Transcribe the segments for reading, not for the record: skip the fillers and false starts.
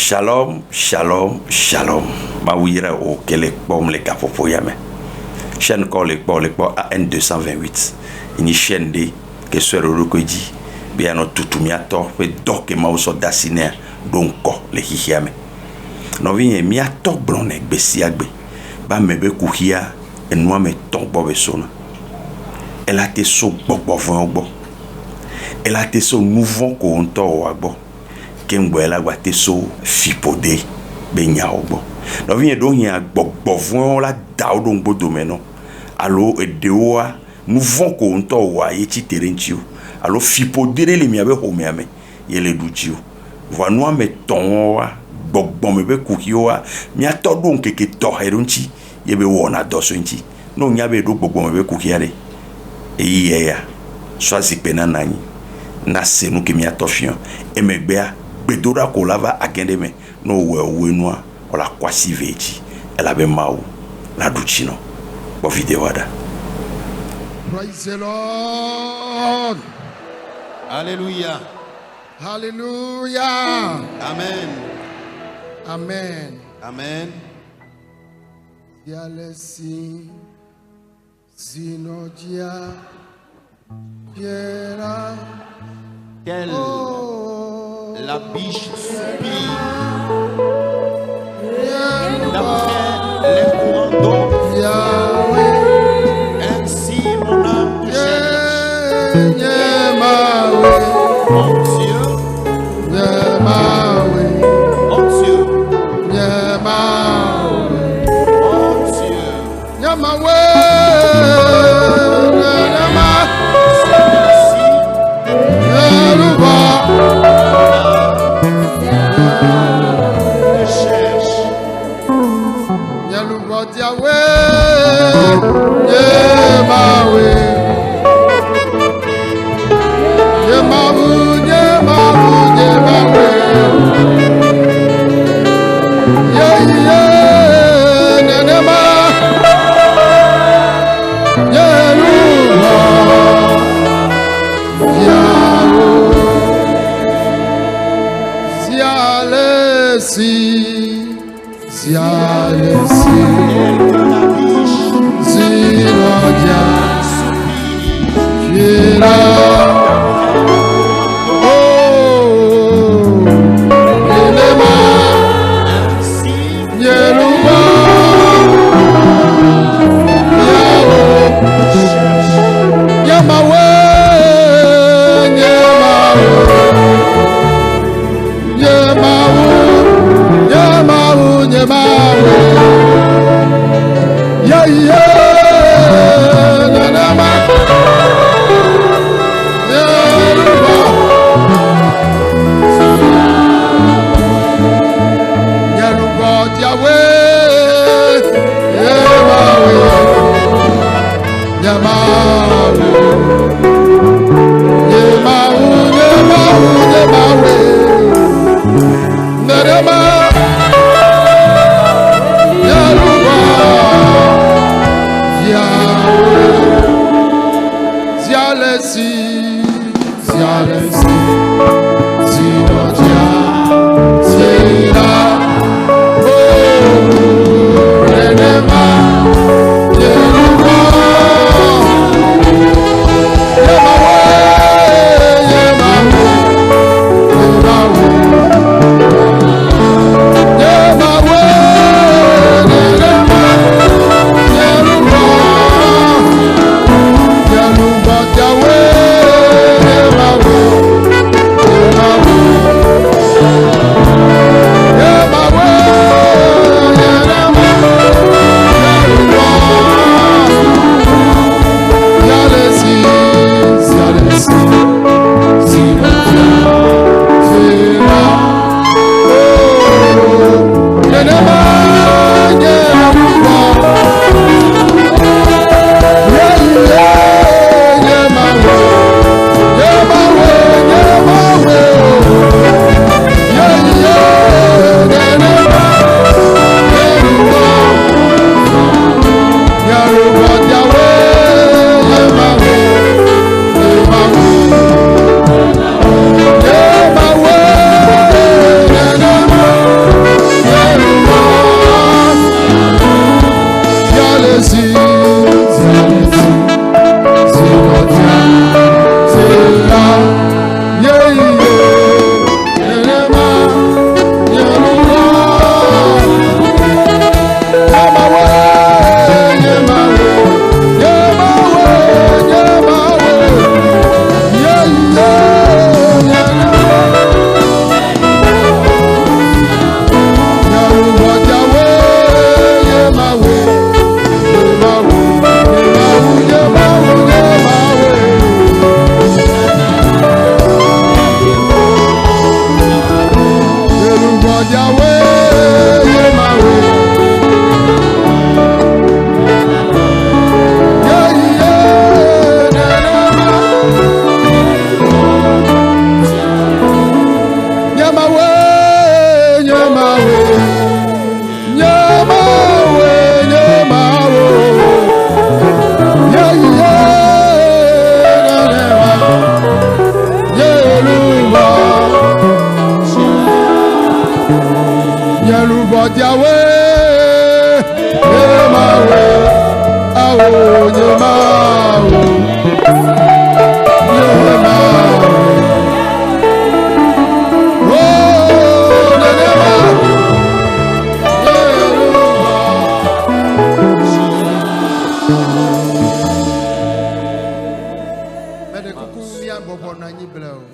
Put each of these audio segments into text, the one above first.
Shalom, shalom, shalom. Ma wira o kele bom le kapopo yame. Chaîne ko le AN 228. Ini chaîne de que soit rokoji. Bien no tutumia to pe doke ma so dasine donc ko le hihiame. No vie mi ato blonne besiagbe. Ba mebe kuhia enwa me ton bobe sona. Elle a été so bobo von. Elle a été so nouveau ko onto wagbo. Kengwela gwate so fipode benya ogbo no vient do hia gbogbo la dawo do ngbodo meno allo edewa nous vont ko nto wa yeti terentio allo fipode le mi abe ho mi ame yele dutio vo no ame ton wa gbogbo me be kuhio wa mi atodo nkeke to heronchi yebe wona doso nchi no nya be do gbogbo me be kuhiare eyi ya so asipena nani na senu ke mi atofion emegbea bedora ko lava agende me no we noa ola kwasi veji ela be mawu la duchino bo video ada. Praise the Lord. Hallelujah. Hallelujah. Amen. Amen. Amen. Yalesi Zinodia Piera. Quelle la biche subit d'après les courants d'eau. Ainsi mon âme cherche. Mon Dieu. Mon Dieu. Mon Dieu.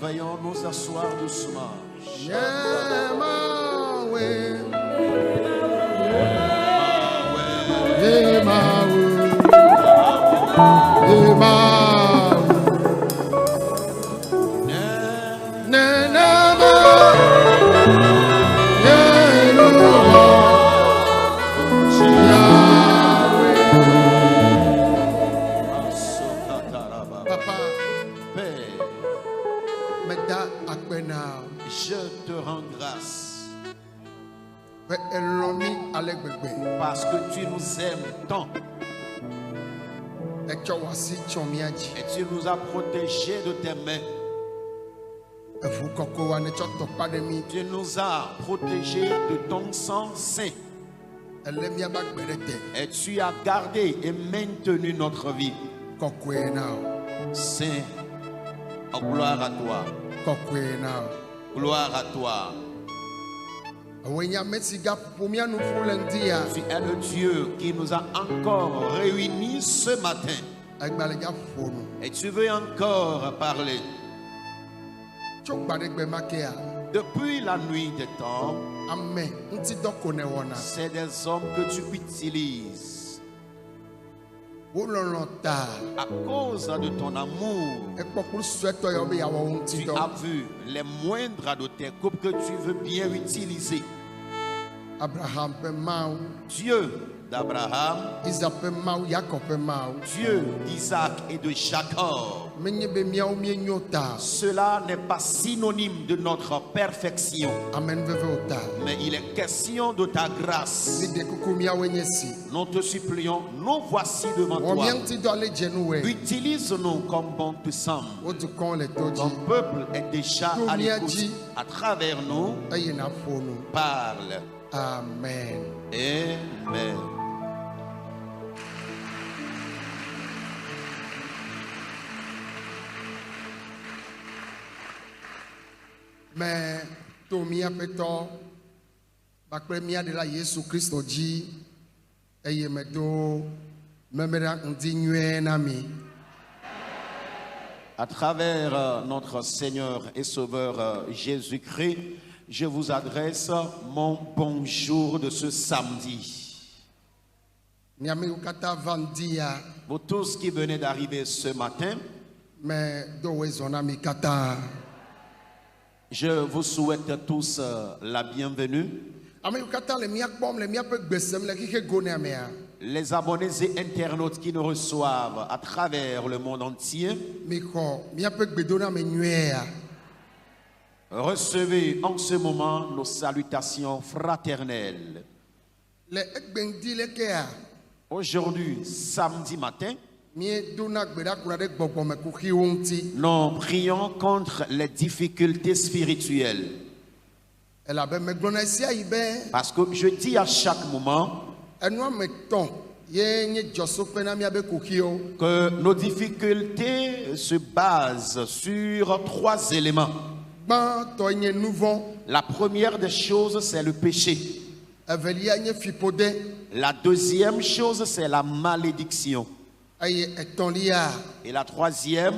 Veuillons nous asseoir doucement. Je te rends grâce parce que tu nous aimes tant et tu nous as protégés de tes mains. Tu nous as protégés de ton sang saint et tu as gardé et maintenu notre vie. Saint, oh, gloire à toi. Gloire à toi. Tu es le Dieu qui nous a encore réunis ce matin. Et tu veux encore parler. Depuis la nuit des temps, c'est des hommes que tu utilises. À cause de ton amour, tu as vu les moindres de tes couples que tu veux bien utiliser. Dieu d'Abraham, Dieu d'Isaac et de Jacob. Cela n'est pas synonyme de notre perfection, mais il est question de ta grâce. Nous te supplions, nous voici devant toi. Utilise-nous comme bon te semble. Ton peuple est déjà à l'écoute. À travers nous, parle. Amen. Amen. Mais Tomia Peto, Bakpremia de la Yesu Christo Ji, Eyemedo, Memera Ndignue Nami. À travers notre Seigneur et Sauveur Jésus-Christ, je vous adresse mon bonjour de ce samedi. Vous tous qui venez d'arriver ce matin, je vous souhaite tous la bienvenue. Les abonnés et internautes qui nous reçoivent à travers le monde entier, recevez en ce moment nos salutations fraternelles. Aujourd'hui, samedi matin, nous prions contre les difficultés spirituelles. Parce que je dis à chaque moment que nos difficultés se basent sur 3 éléments. La première des choses, c'est le péché. La deuxième chose, c'est la malédiction. Et la troisième,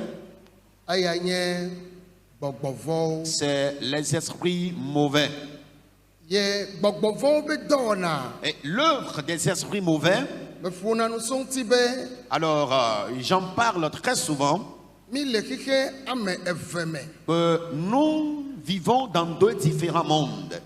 c'est les esprits mauvais. Et l'œuvre des esprits mauvais, alors j'en parle très souvent, que nous vivons dans 2 différents mondes.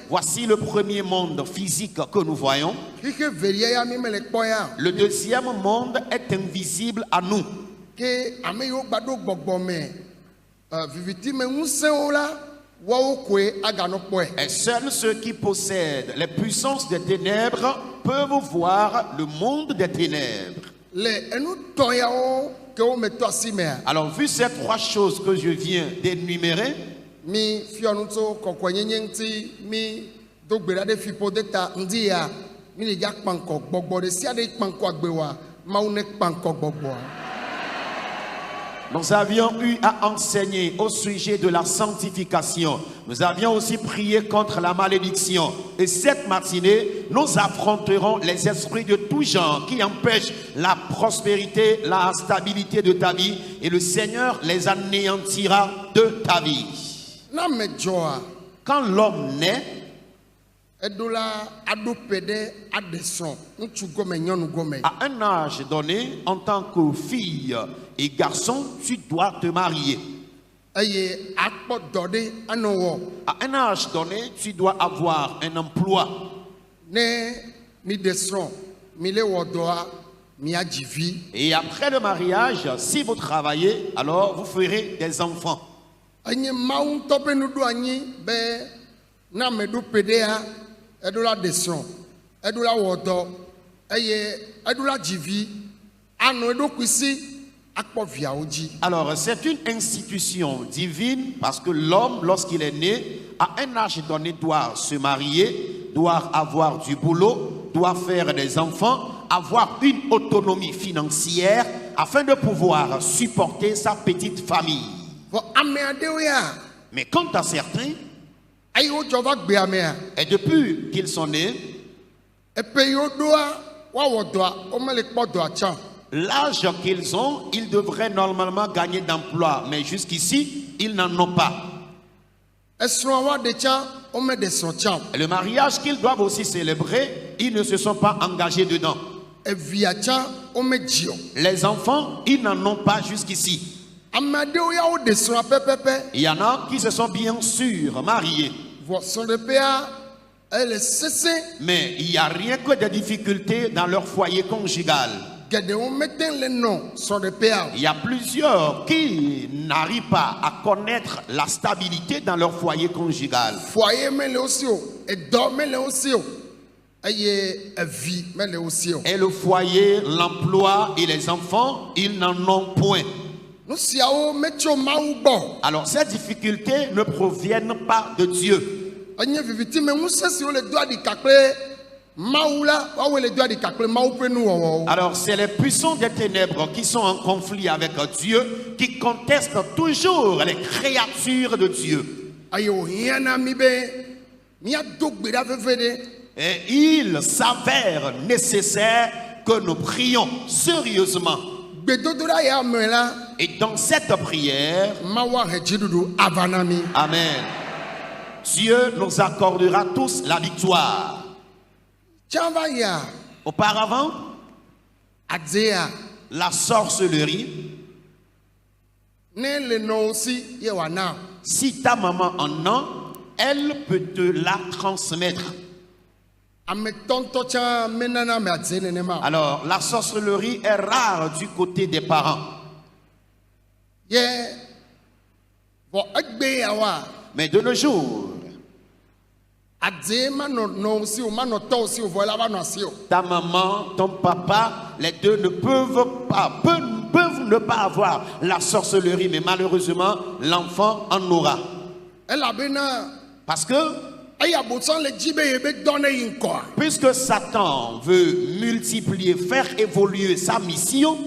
Voici le premier monde physique que nous voyons. Le deuxième monde est invisible à nous. Et seuls ceux qui possèdent les puissances des ténèbres peuvent voir le monde des ténèbres. Alors, vu ces trois choses que je viens d'énumérer, nous avions eu à enseigner au sujet de la sanctification. Nous avions aussi prié contre la malédiction. Et cette matinée, nous affronterons les esprits de tout genre qui empêchent la prospérité, la stabilité de ta vie. Et le Seigneur les anéantira de ta vie. Quand l'homme naît, à un âge donné, en tant que fille et garçon, tu dois te marier. À un âge donné, tu dois avoir un emploi. Et après le mariage, si vous travaillez, alors vous ferez des enfants. Alors c'est une institution divine parce que l'homme, lorsqu'il est né, à un âge donné doit se marier, doit avoir du boulot, doit faire des enfants, avoir une autonomie financière afin de pouvoir supporter sa petite famille. Mais quant à certains, et depuis qu'ils sont nés, l'âge qu'ils ont, ils devraient normalement gagner d'emploi, mais jusqu'ici, ils n'en ont pas. Le mariage qu'ils doivent aussi célébrer, ils ne se sont pas engagés dedans. Les enfants, ils n'en ont pas jusqu'ici. Il y en a qui se sont bien sûr mariés. Mais il n'y a rien que des difficultés dans leur foyer conjugal. Il y a plusieurs qui n'arrivent pas à connaître la stabilité dans leur foyer conjugal. Et le foyer, l'emploi et les enfants, ils n'en ont point. Alors ces difficultés ne proviennent pas de Dieu. Alors c'est les puissants des ténèbres qui sont en conflit avec Dieu, qui contestent toujours les créatures de Dieu. Et il s'avère nécessaire que nous prions sérieusement. Et dans cette prière, Amen, Dieu nous accordera tous la victoire. Auparavant, la sorcellerie, si ta maman en a, elle peut te la transmettre. Alors, la sorcellerie est rare du côté des parents. Mais de nos jours, ta maman, ton papa, les deux ne peuvent ne pas avoir la sorcellerie, mais malheureusement, l'enfant en aura. Parce que puisque Satan veut multiplier, faire évoluer sa mission,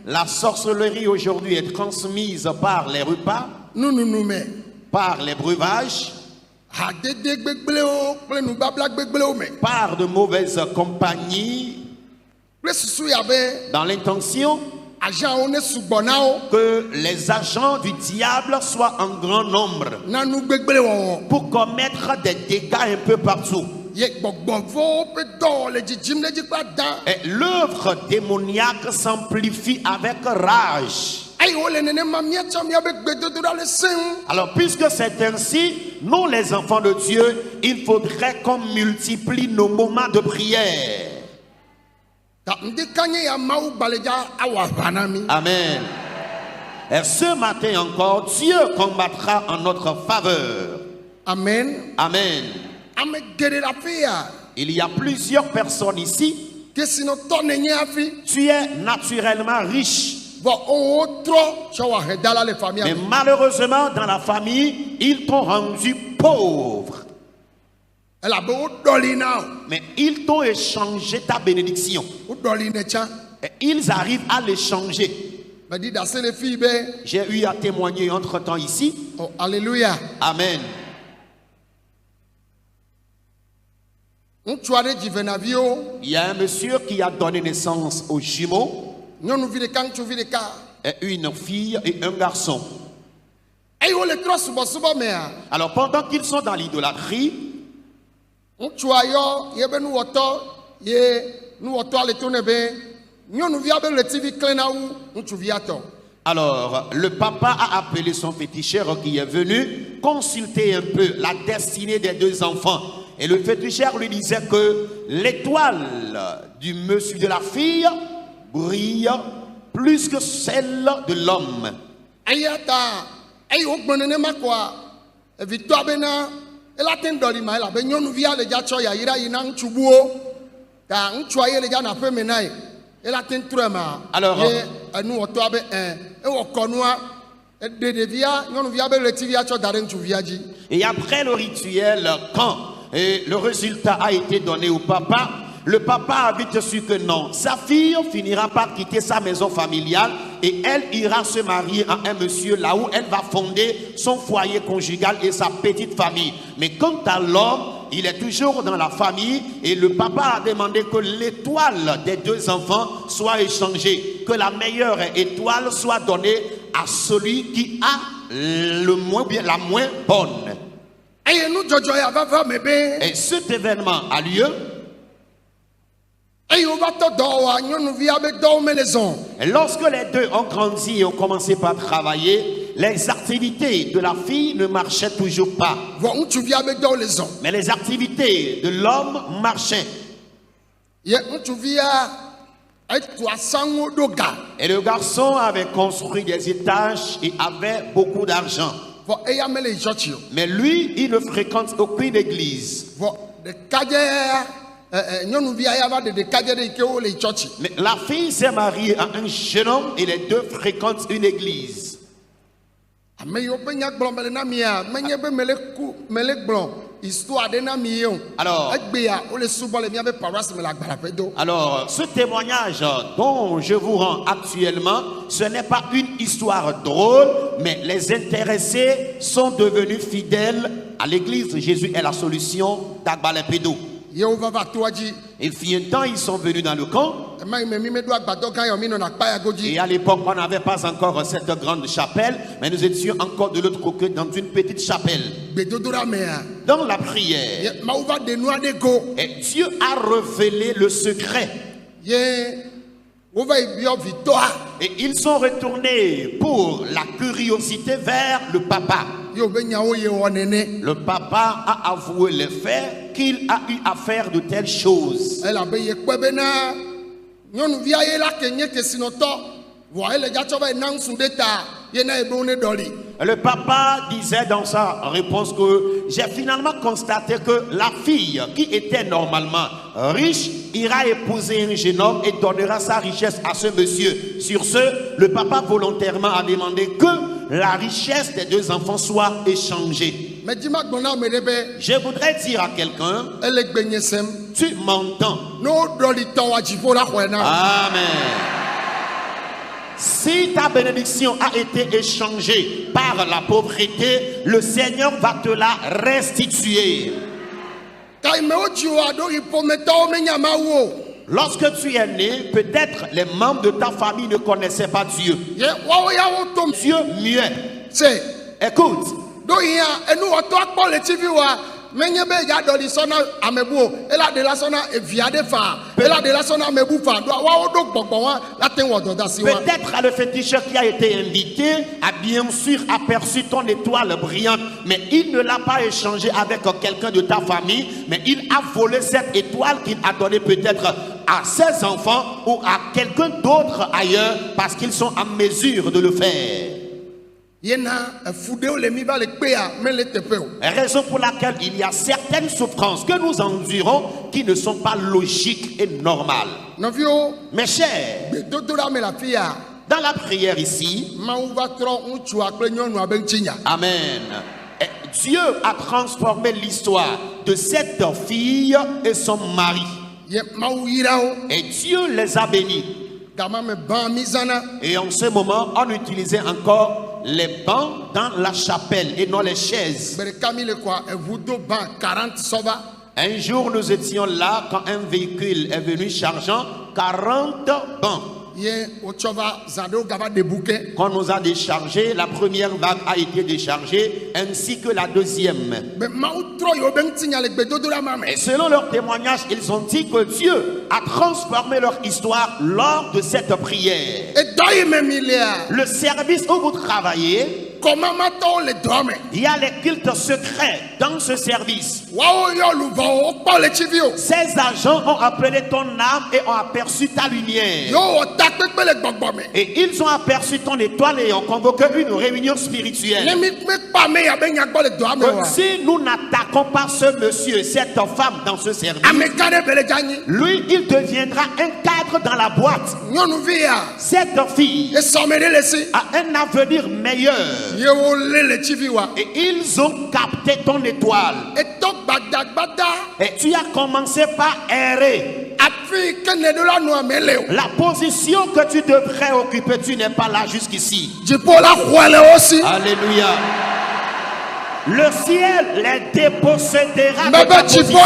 la sorcellerie aujourd'hui est transmise par les repas, par les breuvages, par de mauvaises compagnies, dans l'intention que les agents du diable soient en grand nombre pour commettre des dégâts un peu partout. Et l'œuvre démoniaque s'amplifie avec rage. Alors, puisque c'est ainsi, nous les enfants de Dieu, il faudrait qu'on multiplie nos moments de prière. Amen. Et ce matin encore, Dieu combattra en notre faveur. Amen. Amen. Il y a plusieurs personnes ici. Tu es naturellement riche. Mais malheureusement, dans la famille, ils t'ont rendu pauvre. Mais ils t'ont échangé ta bénédiction. Et ils arrivent à l'échanger. J'ai eu à témoigner entre-temps ici. Oh, alléluia. Amen. Il Il y a un monsieur qui a donné naissance aux jumeaux. Et une fille et un garçon. Alors pendant qu'ils sont dans l'idolâtrie, alors le papa a appelé son féticheur qui est venu consulter un peu la destinée des deux enfants. Et le féticheur lui disait que l'étoile du monsieur de la fille brille plus que celle de l'homme. Alors, et après le rituel, quand le résultat a été donné au papa, le papa a vite su que non, sa fille finira par quitter sa maison familiale et elle ira se marier à un monsieur là où elle va fonder son foyer conjugal et sa petite famille. Mais quant à l'homme, il est toujours dans la famille et le papa a demandé que l'étoile des deux enfants soit échangée, que la meilleure étoile soit donnée à celui qui a le moins bien, la moins bonne. Et cet événement a lieu. Et lorsque les deux ont grandi et ont commencé par travailler, les activités de la fille ne marchaient toujours pas. Mais les activités de l'homme marchaient. Et le garçon avait construit des étages et avait beaucoup d'argent. Mais lui, il ne fréquente aucune église. Mais la fille s'est mariée à un jeune homme et les deux fréquentent une église. Alors, ce témoignage dont je vous rends actuellement, ce n'est pas une histoire drôle, mais les intéressés sont devenus fidèles à l'église. Jésus est la solution d'Agbalepédo. Il fit un temps, ils sont venus dans le camp. Et à l'époque, on n'avait pas encore cette grande chapelle, mais nous étions encore de l'autre côté dans une petite chapelle. Dans la prière. Et Dieu a révélé le secret. Et ils sont retournés pour la curiosité vers le papa. Le papa a avoué les faits qu'il a eu à faire de telles choses. Le papa disait dans sa réponse que j'ai finalement constaté que la fille qui était normalement riche ira épouser un jeune homme et donnera sa richesse à ce monsieur. Sur ce, le papa volontairement a demandé que la richesse des deux enfants soit échangée. Je voudrais dire à quelqu'un, tu m'entends? Amen. Si ta bénédiction a été échangée par la pauvreté, le Seigneur va te la restituer. Lorsque tu es né, peut-être les membres de ta famille ne connaissaient pas Dieu. Dieu muet. Écoute. Ela de la sona me bufa. Wa odo gbogbo wa latin wo doda si wa. Peut-être le féticheur qui a été invité a bien sûr aperçu ton étoile brillante, mais il ne l'a pas échangé avec quelqu'un de ta famille, mais il a volé cette étoile qu'il a donnée peut-être à ses enfants ou à quelqu'un d'autre ailleurs parce qu'ils sont en mesure de le faire. Raison pour laquelle il y a certaines souffrances que nous endurons qui ne sont pas logiques et normales. Mes chers, dans la prière ici, Amen. Dieu a transformé l'histoire de cette fille et son mari. Et Dieu les a bénis. Et en ce moment, on utilisait encore les bancs dans la chapelle et non les chaises. Un jour, nous étions là quand un véhicule est venu chargeant 40 bancs. Quand on nous a déchargé, la première vague a été déchargée ainsi que la deuxième. Et selon leur témoignage, ils ont dit que Dieu a transformé leur histoire lors de cette prière. Le service où vous travaillez, il y a les cultes secrets dans ce service. Ces agents ont appelé ton âme et ont aperçu ta lumière. Et ils ont aperçu ton étoile et ont convoqué une réunion spirituelle. Si nous n'attaquons pas ce monsieur, cette femme dans ce service, lui, il deviendra un cadre dans la boîte. Cette fille a un avenir meilleur. Et ils ont capté ton étoile. Et tu as commencé par errer. La position que tu devrais occuper, tu n'es pas là jusqu'ici. Alléluia. Le ciel les dépossédera de ta position.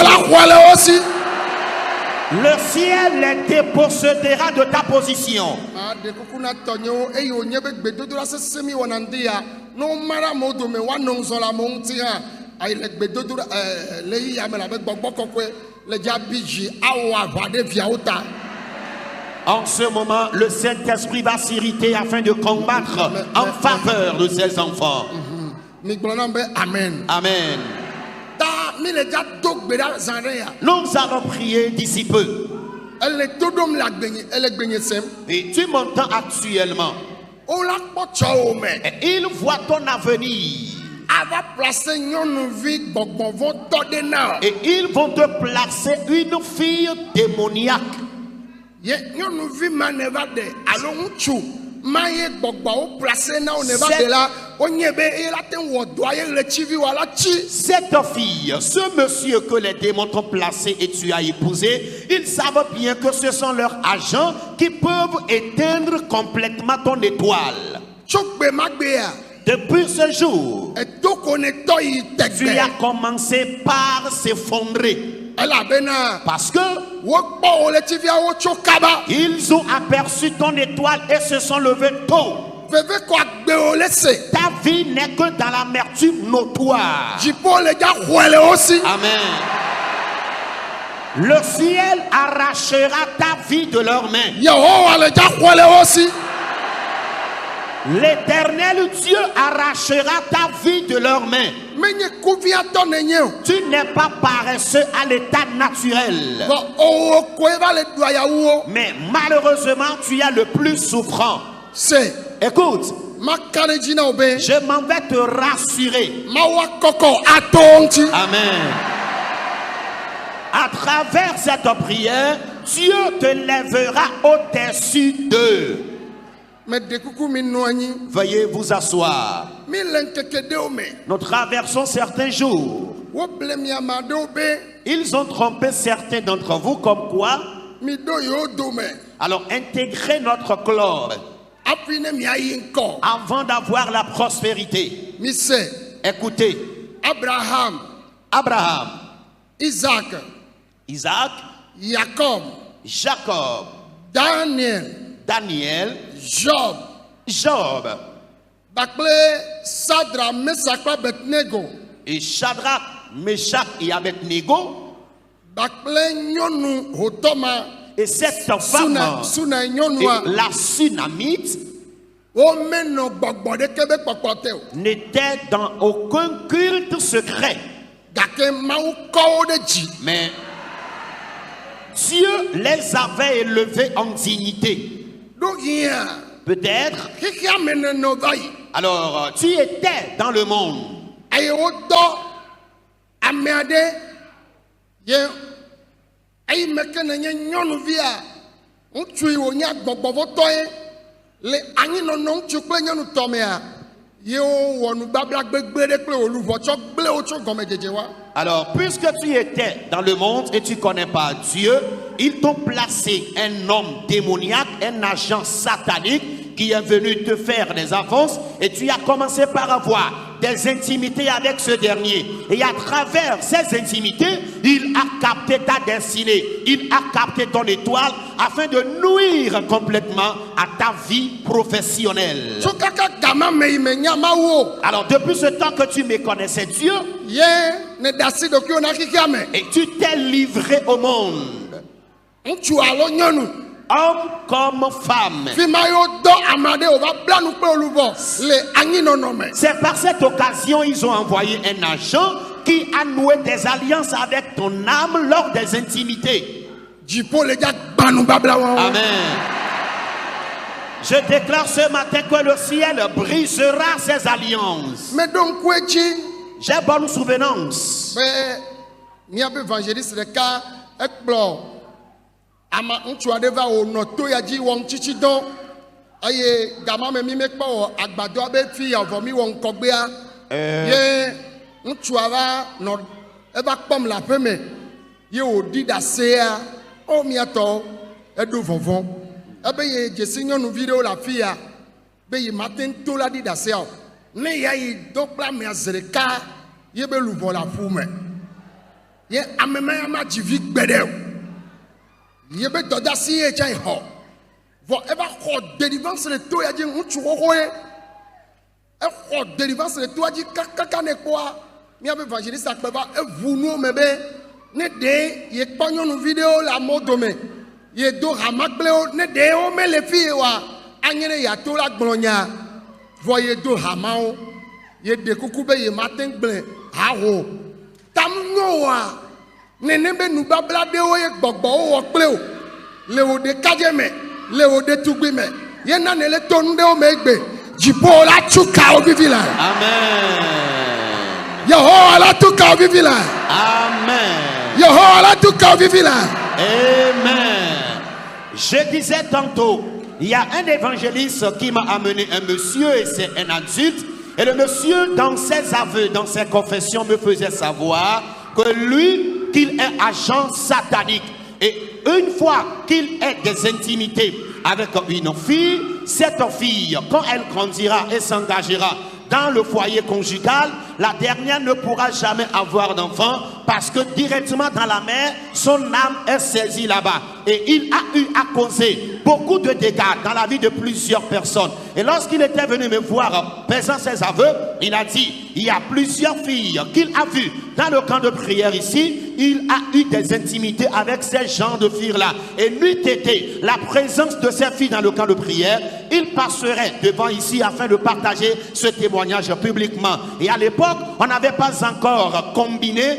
Le ciel les dépossédera de ta position. En ce moment, le Saint-Esprit va s'irriter afin de combattre en faveur de ses enfants. Amen. Amen. Nous allons prier d'ici peu. Et tu m'entends actuellement. Et il voit ton avenir. Et ils vont te placer une fille démoniaque. Cette fille, ce monsieur que les démons t'ont placé et tu as épousé, ils savent bien que ce sont leurs agents qui peuvent éteindre complètement ton étoile. Depuis ce jour, tu as commencé par s'effondrer. Parce que ils ont aperçu ton étoile et se sont levés tôt. Ta vie n'est que dans l'amertume notoire. Amen. Le ciel arrachera ta vie de leurs mains. L'Éternel Dieu arrachera ta vie de leurs mains. Tu n'es pas paresseux à l'état naturel. Mais malheureusement, tu es le plus souffrant. Écoute, je m'en vais te rassurer. Amen. À travers cette prière, Dieu te lèvera au-dessus d'eux. Veuillez vous asseoir. Nous traversons certains jours. Ils ont trompé certains d'entre vous comme quoi. Alors intégrez notre club avant d'avoir la prospérité. Écoutez. Abraham. Isaac. Jacob. Daniel. Job. Et Shadrach, Meshach et Abednego. Et cette femme Suna est nyɔnua la Sunamite womenɔ gbɔgbɔ ɖeke be kpɔkpɔ te o. n'était dans aucun culte secret. Gake Mawu kɔ wo ɖe dzi. Mais Dieu les avait élevés en dignité. Ɖo yia Peut-être. xexea me nenɔ va yi. Alors, tu étais dans le monde. Eye wodɔ ame aɖe ye eyi me ke nenye nyɔnuvia ŋutsu yi wònye gbɔgbɔvɔtɔ ye le anyinɔnɔ ŋutsu kple nyɔnutɔ mea ye wowɔ nubabla gbegbe ɖe kple wò luʋɔ tsɔ gblẽ wo tso gɔmedzedze wa. Alors, puisque tu étais dans le monde et tu ne connais pas Dieu, ils t'ont placé un homme démoniaque, un agent satanique qui est venu te faire des avances et tu as commencé par avoir des intimités avec ce dernier. Et à travers ces intimités, il a capté ta destinée, il a capté ton étoile afin de nuire complètement à ta vie professionnelle. Tso kaka gama me yi me nya Mawu o. Alors, depuis ce temps que tu méconnaissais Dieu, Ye ne ɖe asi ɖokuiwo na xexea me. et tu t'es livré au monde, Ŋutsu alo nyɔnu. homme comme femme. Fi ma ye wodɔ ame aɖe wòva bla nu kple wò luʋɔ le anyinɔnɔ me. C'est par cette occasion ils ont envoyé un agent qui a noué des alliances avec ton âme lors des intimités. Dziƒo le dza gbã nubabla wɔwɔ. Amen. Je déclare ce matin que le ciel brisera ces alliances. Meɖo ŋku edzi J'ai bonne souvenance. be míabe évangéliste ɖeka ekplɔ ama ŋutsu aɖe va wònɔ to ya dzi wɔm tsitsidɔ eye gama me mi mekpɔ wɔ agbadɔa be fi ya vɔ mi wɔ ŋkɔgbea ye ŋutsua va nɔ eva kpɔm le aƒe me ye wòɖi ɖasea o miatɔ eɖo vɔvɔ ebe ye dzesi nyɔnuvi ɖewo le afi ya be yi mate ŋu to la ɖi ɖasea o ne ya yi dɔ kple amea zi ɖeka ye be luʋɔ le aƒu me ye ame ma ya ma dzi vi gbe ɖe o ye be dɔdasi ye tsa yi xɔ vɔ eva xɔ délivrance le to ya dzi ŋutsu xoxo ye exɔ délivrance le toa dzi kakaka ne kpɔa míabe évangéliste akpe va eʋu nuwo me be ne ɖe ye kpɔ nyɔnuvi ɖewo le amewo dome ye do hama kple wo ne ɖe wo mele fi ye wa anye ne yeato la gblɔ nya vɔ ye do hamawo ye ɖe kuku be ye mate ŋu gblẽ haho tam nyo wa nene be nubabla ɖewo ye gbɔgbɔwo wɔ kple wo le wo ɖekadze me le wo ɖetugbi me ye nane le to nu ɖewo me egbe dziƒo la tu kawo vivi la Amen. Yehowa la tu kawo vivi la Amen. Yehowa la tu kawo vivi la. Amen. Je disais tantôt, il y a un évangéliste qui m'a amené un monsieur et c'est un adulte. Et le monsieur, dans ses aveux, dans ses confessions, me faisait savoir que lui, qu'il est agent satanique. Et une fois qu'il ait des intimités avec une fille, cette fille, quand elle grandira et s'engagera dans le foyer conjugal, la dernière ne pourra jamais avoir d'enfant parce que directement dans la mer, son âme est saisie là-bas. Et il a eu à causer beaucoup de dégâts dans la vie de plusieurs personnes. Et lorsqu'il était venu me voir, pesant ses aveux, il a dit, il y a plusieurs filles qu'il a vues dans le camp de prière ici. Il a eu des intimités avec ces gens de filles-là. Et n'eût été la présence de ces filles dans le camp de prière, il passerait devant ici afin de partager ce témoignage publiquement. Et à l'époque, on n'avait pas encore combiné,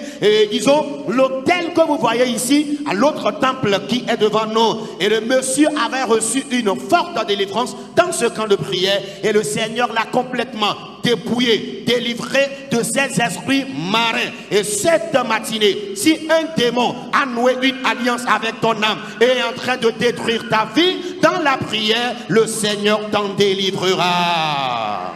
disons, l'autel que vous voyez ici à l'autre temple qui est devant nous. Et le monsieur avait reçu une forte délivrance dans ce camp de prière. Et le Seigneur l'a complètement dépouillé, délivré de ces esprits marins. Et cette matinée, si un démon a noué une alliance avec ton âme et est en train de détruire ta vie, dans la prière, le Seigneur t'en délivrera.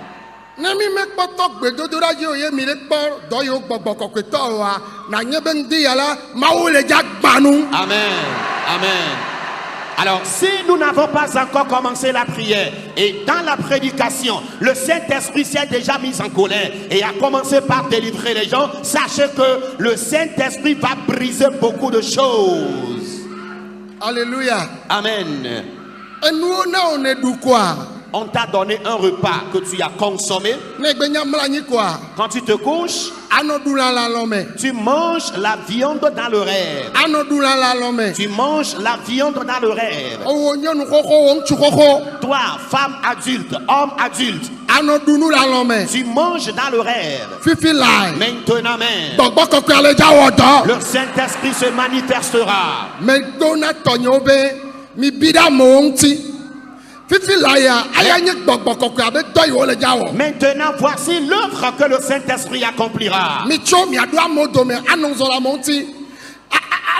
Ne mi mekpɔtɔ gbedodoɖa dzi o ye mi ɖe kpɔ dɔ yiwo gbɔgbɔ kɔkɔetɔ oa na nye be ŋdi ya la Mawu le dza gbã nu. Amen. Amen. Alors, si nous n'avons pas encore commencé la prière et dans la prédication, le Saint-Esprit s'est déjà mis en colère et a commencé par délivrer les gens, sachez que le Saint-Esprit va briser beaucoup de choses. Alléluia. Amen. Enuwo na wo ne ɖu koa On t'a donné un repas que tu as consommé. ne gbe nya mlɔ anyi koa Quand tu te couches, Anodula la lome. Tu manges la viande dans le rêve. Anodula la lome. Tu manges la viande dans le rêve. Owo nyɔnu xoxo wo ŋutsu xoxo. Toi, femme adulte, homme adulte, Anodunu la lome. tu manges dans le rêve. Fifi lai. Maintenant même, Gbɔgbɔ kɔkɔ ale dza wɔ dɔ. le Saint-Esprit se manifestera. Mɛ dona tɔnyewo be mi bi ɖe amewo ŋuti. Fifi lai ya aya nye gbɔgbɔ kɔkɔ abe dɔ yi wo le dza wɔ. Maintenant, voici l'œuvre que le Saint-Esprit accomplira. Mi tso miaɖo amewo dome anɔ zɔ le amewo ŋuti.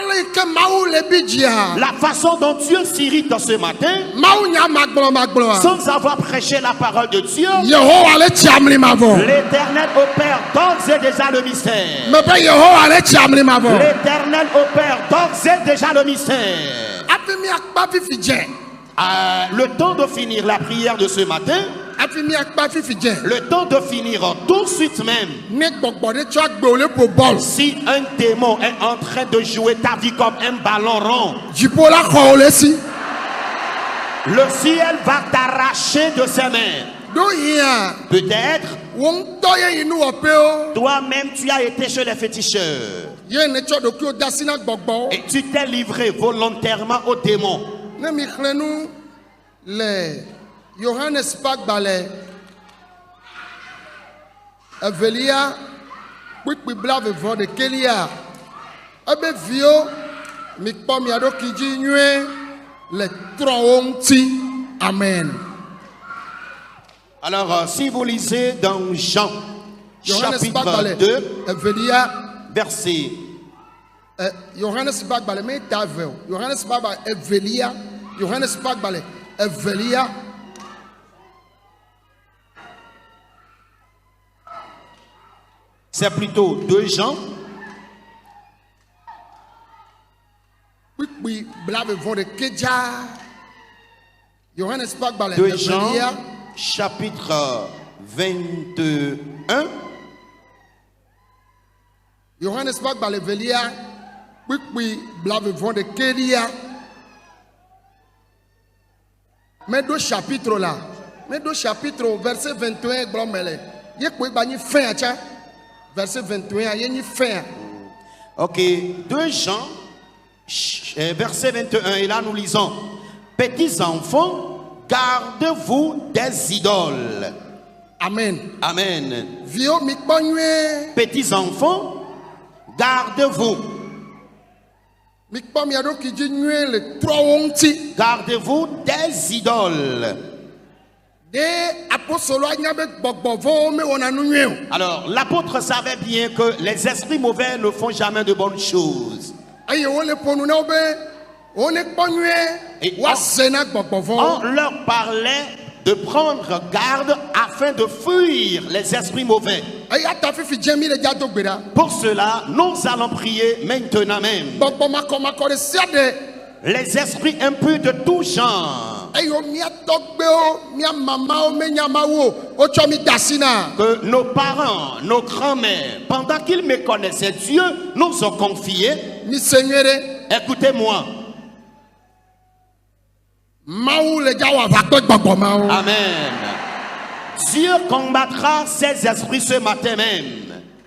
Ale yi ke Mawu le bi dzia. La façon dont Dieu s'irrite ce matin, Mawu nya magbɔlɔmagbɔlɔa. sans avoir prêché la parole de Dieu, Yehowa le tsi amli ma vɔ. l'Éternel opère d'ores et déjà le mystère. Mɛ be Yehowa le tsi amli ma vɔ. L'Éternel opère d'ores et déjà le mystère. Hafi miakpa fifi dze. Le temps de finir la prière de ce matin, Hafi miakpa fifi dze. le temps de finir tout de suite même. Ne gbɔgbɔ ɖe tsɔ agbewo le ƒo bɔl. Si un démon est en train de jouer ta vie comme un ballon rond, Dziƒo la xɔwo le si. le ciel va t'arracher de ses mains. Do yia. Peut-être, Wo ŋutɔ ye yi nu wɔ pe o. toi-même, tu as été chez les féticheurs Ye ne tsɔ ɖokuiwo da si na gbɔgbɔwo. et tu t'es livré volontairement aux démons. Ne mi xlẽ nu le Yohanes ƒe agbalẽ evelia kpikpi blaeve-vɔ ɖekelia ebe viwo mikpɔ mia ɖokui dzi nyuie le trɔwo ŋuti. Amen. Alors, si vous lisez dans Jean, Yohanes ƒe chapitre agbalẽ 2, evelia verset Yohanes ƒe agbalẽ me ta eve o. Yohanes ƒe agbalẽ evelia. Yohanes ƒe agbalẽ evelia. c'est plutôt 2 Jean, Kpikpi blaeve-vɔ ɖeke dzaa. Yohanes ƒe agbalẽ 2 Jean, evelia. chapitre 21, Yohanes ƒe agbalẽ evelia. Kpikpi blaeve-vɔ ɖekelia. Meɖo chapitre la. Meɖo chapitre verset 21 gblɔm me le. Ye kpoe gba nyi fin atsa. Verset 21 ye nyi fin. ok, 2 Jean, verset 21, et là nous lisons, petits enfants, gardez-vous des idoles. Amen. Amen. Viwo mi kpɔ nyuie. Petits enfants, gardez-vous. Mi kpɔ mia ɖokui dzi nyuie le trɔwo ŋuti. Gardez-vous des idoles. De apostolo anya be gbɔgbɔ vɔwo me wɔna nu nyuie o. Alors, l'apôtre savait bien que les esprits mauvais ne font jamais de bonnes choses. Eye wole ƒonu na wo be wo ne kpɔ Et nyuie woase na gbɔgbɔ vɔwo. On leur parlait de prendre garde afin de fuir les esprits mauvais. Eya ta fifi dze mi le dza do gbe ɖa. Pour cela, nous allons prier maintenant même. Gbɔgbɔ makɔmakɔ ɖe sia ɖe. Les esprits impurs de tout genre, Eyo mia tɔgbewo mia mamawo menya Mawu o. Wotsɔ mi da si na. que nos parents, nos grands-mères, pendant qu'ils méconnaissaient Dieu, nous ont confié. Mi se nyuie ɖe. Écoutez-moi. Mawu le dza wɔ aʋa kpe gbɔgbɔ mawo. Amen. Dieu combattra ces esprits ce matin même.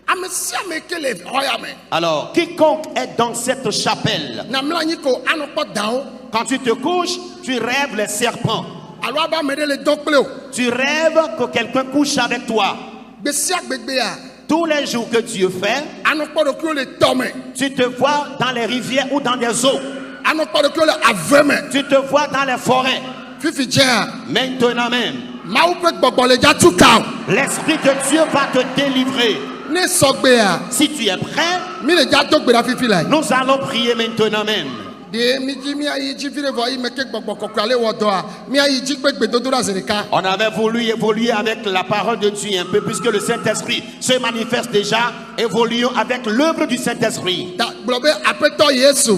Ame sia ame ke le xɔ ya me. Alors, quiconque est dans cette chapelle, Na mlɔ anyi ko anɔ kpɔ dawo. quand tu te couches, tu rêves les serpents. Alo abe ame ɖe le dɔ kple o. Tu rêves que quelqu'un couche avec toi. Gbe sia gbegbea Tous les jours que Dieu fait, anɔ kpɔ ɖokuiwo le tɔ me. tu te vois dans les rivières ou dans des eaux. Anɔ kpɔ ɖokuiwo le ave me. Tu te vois dans les forêts. Fifi dzea Maintenant même, Mawu ƒe gbɔgbɔ le dza tu ka o. l'Esprit de Dieu va te délivrer. Ne sɔgbea Si tu es prêt, mi le dza do gbe ɖa fifi la. nous allons prier maintenant même. De mi dzi miayi dzi vi ɖe vɔ yi me ke gbɔgbɔ kɔkɔe ale wɔ dɔa miayi dzi kpe gbedodoɖa zi ɖeka. On avait voulu évoluer avec la parole de Dieu un peu, puisque le Saint-Esprit se manifeste déjà. Évoluons avec l'œuvre du Saint-Esprit. Ta gblɔ be aƒetɔ Yesu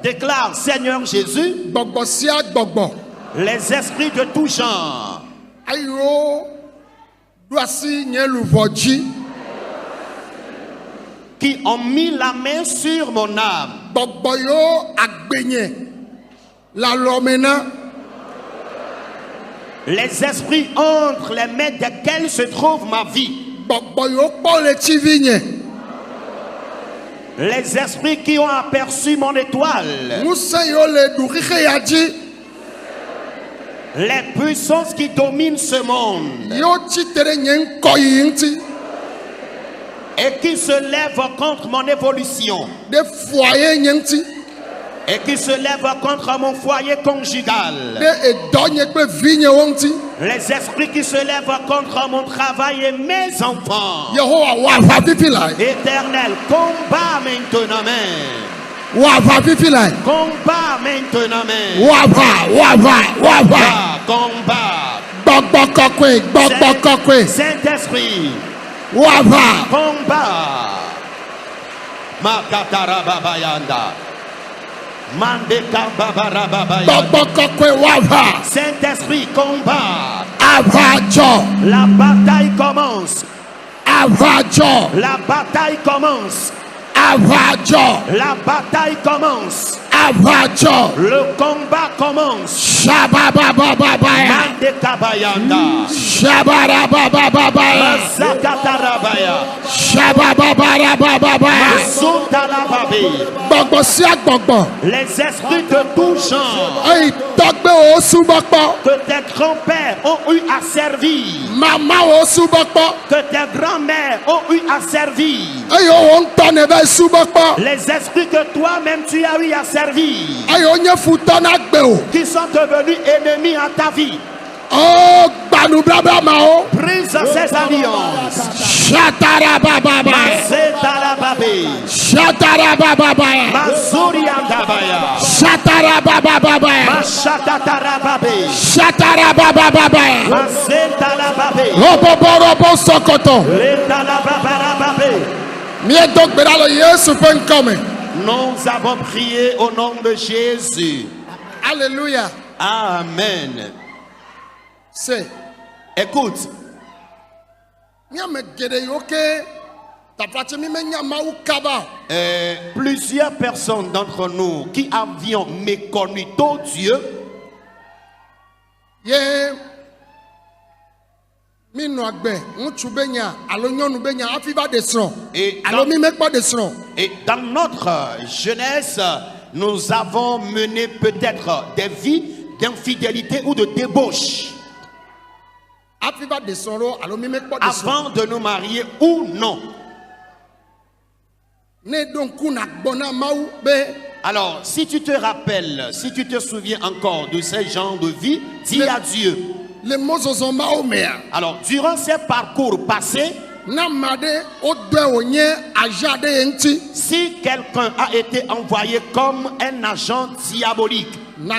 Déclare, Seigneur Jésus, gbɔgbɔ sia gbɔgbɔ les esprits de tout genre ayiwo ɖo asi nye luʋɔ dzi. qui ont mis la main sur mon âme, Gbɔgbɔ yiwo agbenye le alɔme na. les esprits entre les mains desquels se trouve ma vie, gbɔgbɔ yiwo kpɔ le tsi vi nye. Les esprits qui ont aperçu mon étoile. Ŋusẽ yiwo le ɖuxixe ya dzi. Les puissances qui dominent ce monde. Yiwo tsitre ɖe nye ŋkɔ yi ŋuti. Et qui se lèvent contre mon évolution. Ɖe foyer nye ŋuti. Et qui se lèvent contre mon foyer conjugal. Ɖe edɔ nye kple vi nyewo ŋuti. Les esprits qui se lèvent contre mon travail et mes enfants. Yehowa wɔ aʋa fifi lae. Éternel, combat maintenant même. Wɔ aʋa fifi lae. Combat maintenant même. Wɔ aʋa, wɔ aʋa, wɔ aʋa. Combat. Gbɔgbɔ kɔkɔe, gbɔgbɔ kɔkɔe. Saint-Esprit. Wɔ aʋa. Combat. Makatara babayanda. Mandeka babarababayanda. Gbɔgbɔ kɔkɔe, wɔ aʋa. Saint-Esprit, combat. Aʋa dzɔ. La bataille commence. Aʋa dzɔ. La bataille commence. Aʋa dzɔ. La bataille commence. Aʋa dzɔ. Le combat commence. Shabababababaya. Mandeka bayanda. Shabarababababaya. Zakatarabaya. Shabababarabababaya. Sotalababe. Gbɔgbɔ sia gbɔgbɔ. Les esprits de tout genre Eyi tɔgbe wo subɔ kpɔ. que tes grands-pères ont eu à servir, Mama wo subɔ kpɔ. que tes grands-mères ont eu à servir, Eye wo ŋutɔ ne va subɔ kpɔ. les esprits que toi-même tu as eu à servir, Eye wo nye futɔ na gbe o. qui sont devenus ennemis à ta vie, O gbanublabla mawo. brise ces alliances. Shatarabababaya. Mazetalababe. Shatarabababaya. Mazuriandabaya. Shatarabababaya. Mashakatarababe. Shatarabababaya. Mazetalababe. Roboborobo sokoto. Letalababarababe. Miedo gbe ɖa le Yesu ƒe ŋkɔ me. Nous avons prié au nom de Jésus. Alléluia. Amen. C'est. Écoute, Miame geɖe yiwo ke tafatsi mi menya Mawu kaba. plusieurs personnes d'entre nous qui avions méconnu ton Dieu, Ye mi nɔ agbe ŋutsu be nya alo nyɔnu be nya hafi va ɖe srɔ̃. Et Alo mi mekpɔ ɖe srɔ̃. et dans notre jeunesse, nous avons mené peut-être des vies d'infidélité ou de débauche Hafi va ɖe srɔ̃ ɖo alo mi mekpɔ ɖe srɔ̃. avant de nous marier ou non. Ne ɖo ŋku na gbɔ na Mawu be Alors, si tu te rappelles, si tu te souviens encore de ces genres de vie, dis à Dieu. le mɔzɔzɔ mawo mea. Alors, durant ces parcours passés, Na ma ɖe wodɔe wònye agent ɖe ye ŋuti. si quelqu'un a été envoyé comme un agent diabolique, Na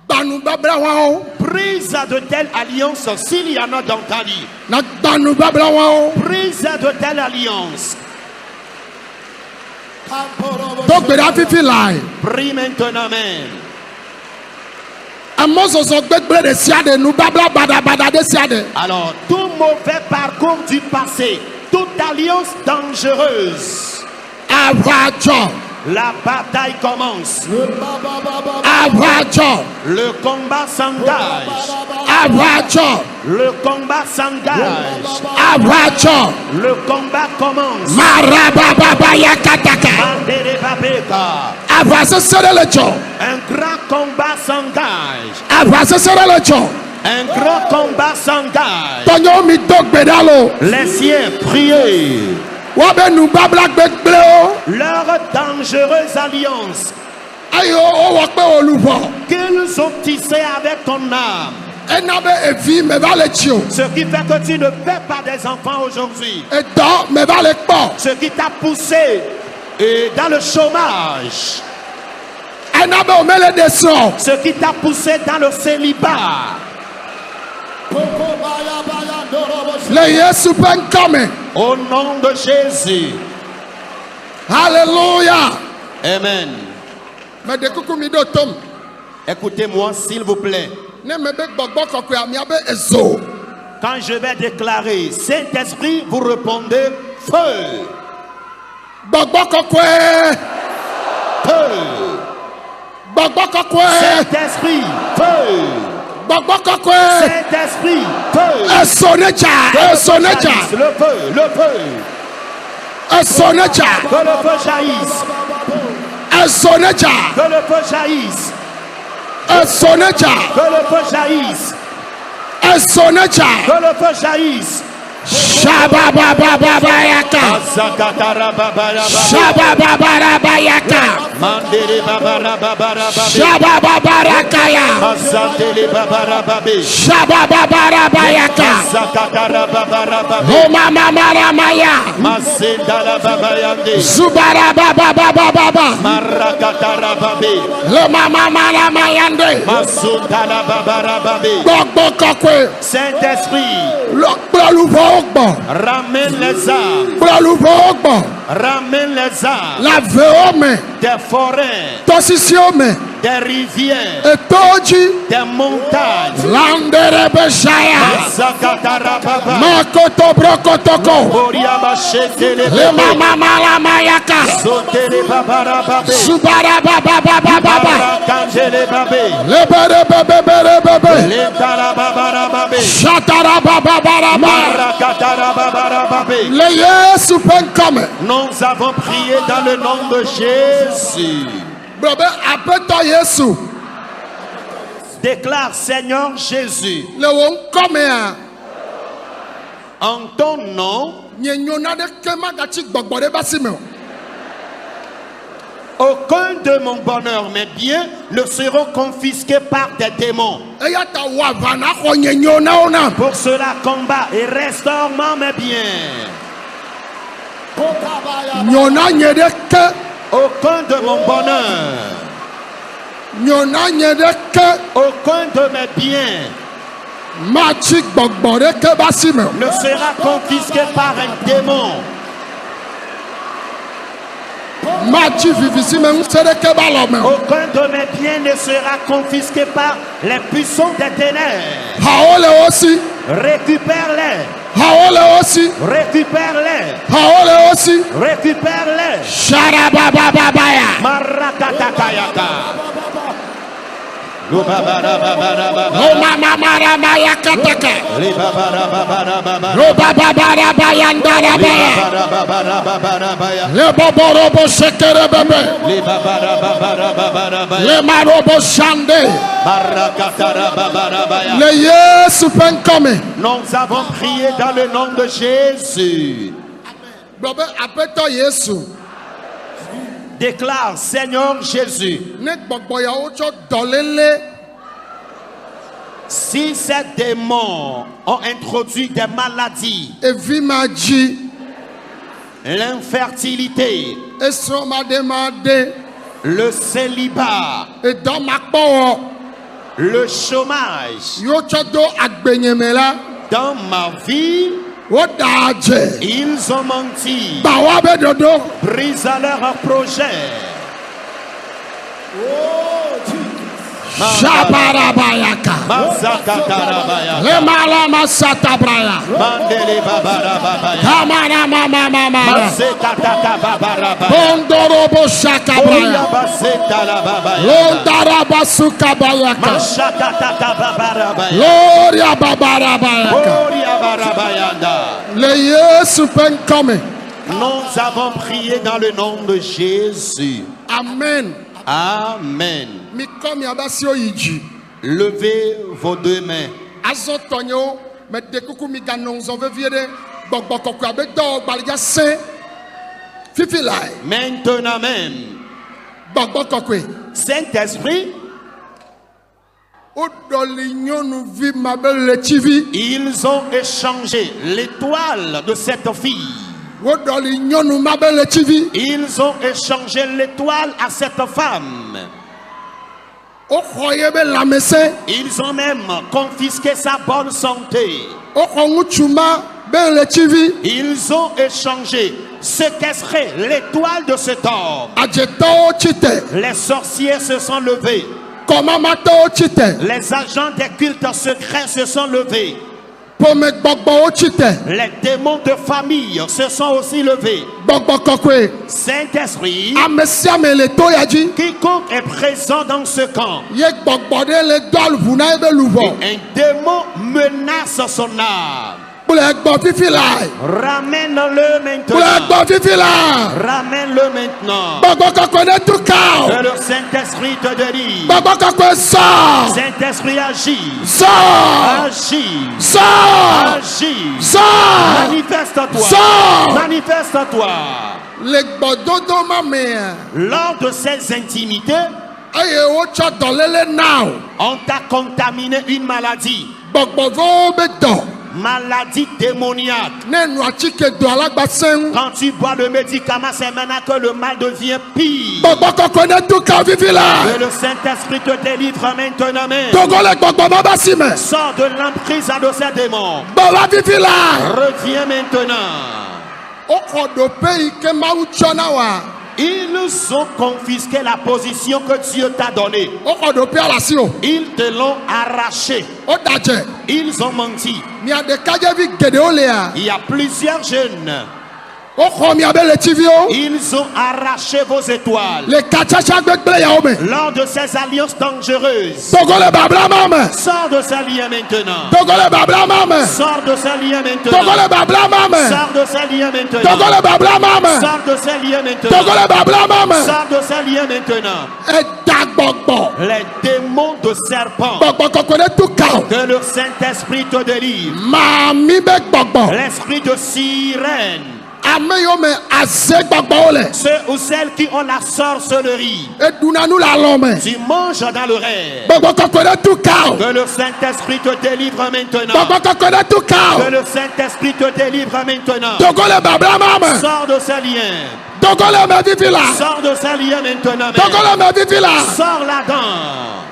gbanubabla wɔawo. brise de telles alliances s'il y en a dans ta vie. Na gbanubabla wɔawo. Brise de telles alliances. Do gbe ɖa fifi lae. Prie maintenant même. Amɔzɔzɔ gbegble ɖe sia ɖe nubabla badabada ɖe sia ɖe. Alors, tout mauvais parcours du passé, toute alliance dangereuse, Aʋa dzɔ. la bataille commence. Aʋa dzɔ. Le combat s'engage. Aʋa dzɔ. Le combat s'engage. Aʋa dzɔ. Le combat commence. Marabababa yakataka. Manderebabeka. Aʋa sese ɖe le dzɔ. Un grand combat s'engage. Aʋa sese ɖe le dzɔ. Un grand combat s'engage. Tɔnyewo mi do gbe ɖa lo. Les siens priez. Woabe nubabla gbegblẽwo. Leur dangereuse alliance Eye wowɔ kpe wo luʋɔ. qu'ils ont tissée avec ton âme. Ena be evi me va le tsi o. Ce qui fait que tu ne fais pas des enfants aujourd'hui. Edɔ me va le kpɔ. Ce qui t'a poussé dans le chômage. Ena be wòmele ɖe srɔ̃. Ce qui t'a poussé dans le célibat. Le Yesu ƒe ŋkɔ me. Au nom de Jésus. Alléluia. Amen. Meɖe kuku mi ɖo tom. Écoutez-moi s'il vous plaît. Ne me be gbɔgbɔ kɔkɔea miabe ezo. Quand je vais déclarer Saint-Esprit, vous répondez feu. Gbɔgbɔ kɔkɔe. Feu. Gbɔgbɔ kɔkɔe. Saint-Esprit, feu. Gbogbo kokwe. Saint-Esprit, feu. Esonecha. Esonecha. Le feu, le feu. Esonecha. Que le feu jaillisse. Esonecha. Que le feu jaillisse. Esonecha. Que le feu jaillisse. Esonecha. Que le feu jaillisse. Shababababayaka. Shababababayaka. Mandere babara babara babe. Shabababarakaya. Mazandele babara babe. Shababababayaka. Zakatara babara babe. Omamamaramaya. Mazendala babayande. Zubarabababababa. Marakatara babe. Lomamamaramayande. Mazundala babara babe. Gbogbo kokwe. Saint-Esprit, Gboluvogbo. ramène les âmes. Gboluvogbo. Ramène les âmes La veome. des forêts, Tosisiome. des rivières, Etoji. des montagnes. Landerebeshaya. Zakatara baba. Makoto brokotoko. Boriaba shetele Le bebe. mama malamayaka. Zotele babara babe. Subarabababababa. Marakandele babe. Leberebebebebebe. Letara babara babe. Shatarabababaraba. Marakatara babara babe. Le Yesu penkome. Nous avons prié dans le nom de Jésus. Brobe apeto Yesu. Déclare, Seigneur Jésus, Le wonkome a. en ton nom, Nye nyona de kema gachi gbogbo de basime. aucun de mon bonheur, mes biens, ne seront confisqués par des démons. Eyata wavana ko nye nyona ona. Pour cela, combat et restaure-moi mes biens. Nyona nye de ke. Aucun de mon bonheur, Nyona nye de ke. aucun de mes biens Machi gbogbo de ke basime. ne sera confisqué par un démon. Machi vivissime msere ke balome. Aucun de mes biens ne sera confisqué par les puissants des ténèbres. Haole aussi. Récupère-les, Haole aussi. récupère-les, Haole aussi. récupère-les. Sharababababaya. Marakatakayaka. Lo babara babara babara. Omamamaramaya kataka. Le babara babara babara. Robababarabayandarabaya. Babara babara babara baya. Le boborobo shekere bebe. Le babara babara babara baya. Le marobo shande. Marakatara babara baya. Le Yesu penkome. Nous avons prié dans le nom de Jésus. Bobe apeto Yesu. Déclare, Seigneur Jésus, Ne gbogbo ya ocho dolele. si ces démons ont introduit des maladies, Evimaji. l'infertilité, Esromademade. le célibat, Edomakpo. le chômage, Yocho do agbenyemela. dans ma vie, Wodaje. ils ont menti. Bawabe dodo. Brise leurs projets. Shabarabayaka. Mazakatarabaya. Le malama satabraya. Mandele babarababaya. Kamana mama mama. Mazekataka babarabaya. Bondorobo shakabraya. Oyabasetalababaya. Londarabasukabayaka. Mashakataka babarabaya. Gloria babarabayaka. Oriabarabayanda. Le Yesu penkome. Nous avons prié dans le nom de Jésus. Amen. Amen. Mikomi abasio yiji. Levez vos deux mains. Azotonyo. Me dekuku mi ganonzo veviere. Bogboko kwa bedo balja se. Fifi lai. Maintenant même, Bogboko kwe. Saint-Esprit, Odoli nyonu vi mabele chivi. ils ont échangé l'étoile de cette fille. Odoli nyonu mabele chivi. Ils ont échangé l'étoile à cette femme. Okoyebe lamese. Ils ont même confisqué sa bonne santé. Okonguchuma bele chivi. Ils ont échangé ce qu'elle serait l'étoile de cet homme. Ajeto chite. Les sorciers se sont levés. Komamato chite. Les agents des cultes secrets se sont levés. Pome gbogbo ochite. Les démons de famille se sont aussi levés. Gbogbo kokwe. Saint-Esprit, Amesiame le toyaji. quiconque est présent dans ce camp, Ye gbogbo de le dol vuna ebe luvo. un démon menace son âme. Boule gbo fifi lai. Ramène-le Boule maintenant. gbo fifi lai. Ramène-le maintenant. Gbogbo kokwe ne tout kao. Que le Saint-Esprit te délivre. Gbogbo kokwe sort. Saint-Esprit agit. Sort. Agis. Sort. Agis. Sort. Manifeste-toi. Sors. Manifeste-toi. Le gbododo mame. Lors de ces intimités, Aye ocha dolele now. on t'a contaminé une maladie. Gbogbo vo be do. Maladie démoniaque. Ne nu achike do alagbasen. Quand tu bois le médicament, c'est maintenant que le mal devient pire. Gbogbo kokwe ne tout kao fifi lai. Que le Saint-Esprit te délivre maintenant même. Togo le gbogbo baba sime. Sors de l'emprise de ces démons. Bola fifi lai. Reviens maintenant. Oko do pays ke mawu chona wa. Ils ont confisqué la position que Dieu t'a donnée. Oko do pe ala si o. Ils te l'ont arraché. O daje. Ils ont menti. Mi ade kaje vi gede o le a. Il y a plusieurs jeunes. Oko mi abe le TV o. Ils ont arraché vos étoiles. Le kachacha gbegble ya o me. Lors de ces alliances dangereuses. Togo le babla mame. Sors de ces liens maintenant. Togo le babla mame. Sors de ces liens Togo maintenant. le babla mame. Sors de ces liens Togo maintenant. le babla mame. Sors de ces liens Togo maintenant. le babla mame. Sors de ces liens maintenant. E da gbogbo. Les démons de serpent. Gbogbo kokwe ne tout kao. Que le Saint-Esprit te délivre. Mami be gbogbo. L'esprit de sirène. Ame yo me aze gbogbo o le. Ceux ou celles qui ont la sorcellerie. E duna nu la lome. Tu manges dans le rêve. Gbogbo kokwe ne tout kao. Que le Saint-Esprit te délivre maintenant. Gbogbo kokwe ne tout kao. Que le Saint-Esprit te délivre maintenant. Togo le babla mame. Sors de ces liens. Togo le me vivi la. Sors de ces liens maintenant. Togo même. le me vivi la. Sors là-dedans.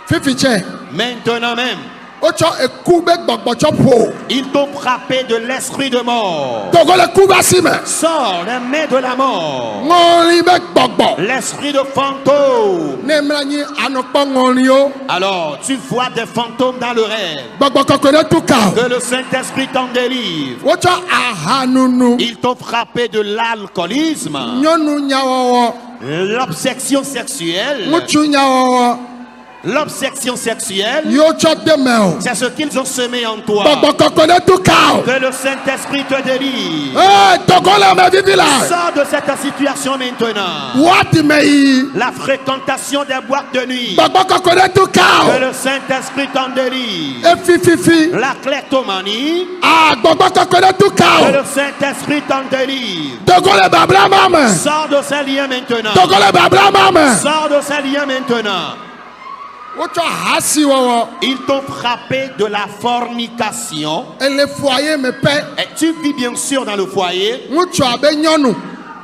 Fifi che. Maintenant même. Ocho eku be gbogbo cho po. Ils t'ont frappé de l'esprit de mort. Togo le kuba sime. Sors les mains de la mort. Ngoli be gbogbo. L'esprit de fantôme. Ne mlanyi anokpo ngoli o. Alors, tu vois des fantômes dans le rêve. Gbogbo kokwe ne tout kao. Que le Saint-Esprit t'en délivre. Ocho ahanunu. Ils t'ont frappé de l'alcoolisme, Nyonu nyawowo. l'obsession sexuelle. Muchu nyawowo. L'obsession sexuelle, Yo cho demeo. c'est ce qu'ils ont semé en toi. Gbogbo kokwe ne tout kao. Que le Saint-Esprit te délivre. Eh, Togo le me vivi la. Sors de cette situation maintenant. Wati me yi. La fréquentation des boîtes de nuit. Gbogbo kokwe ne tout Que kao. le Saint-Esprit t'en délivre. E fifi. La kleptomanie. Ah, gbogbo kokwe ne tout Que kao. le Saint-Esprit t'en délivre. Togo le babla mame. Sors de ces liens maintenant. Togo le babla mame. Sors de ces liens maintenant. Ocho hasi wowo. Ils t'ont frappé de la fornication. Et le foyer me paie. Et tu vis bien sûr dans le foyer, Muchu abe nyonu.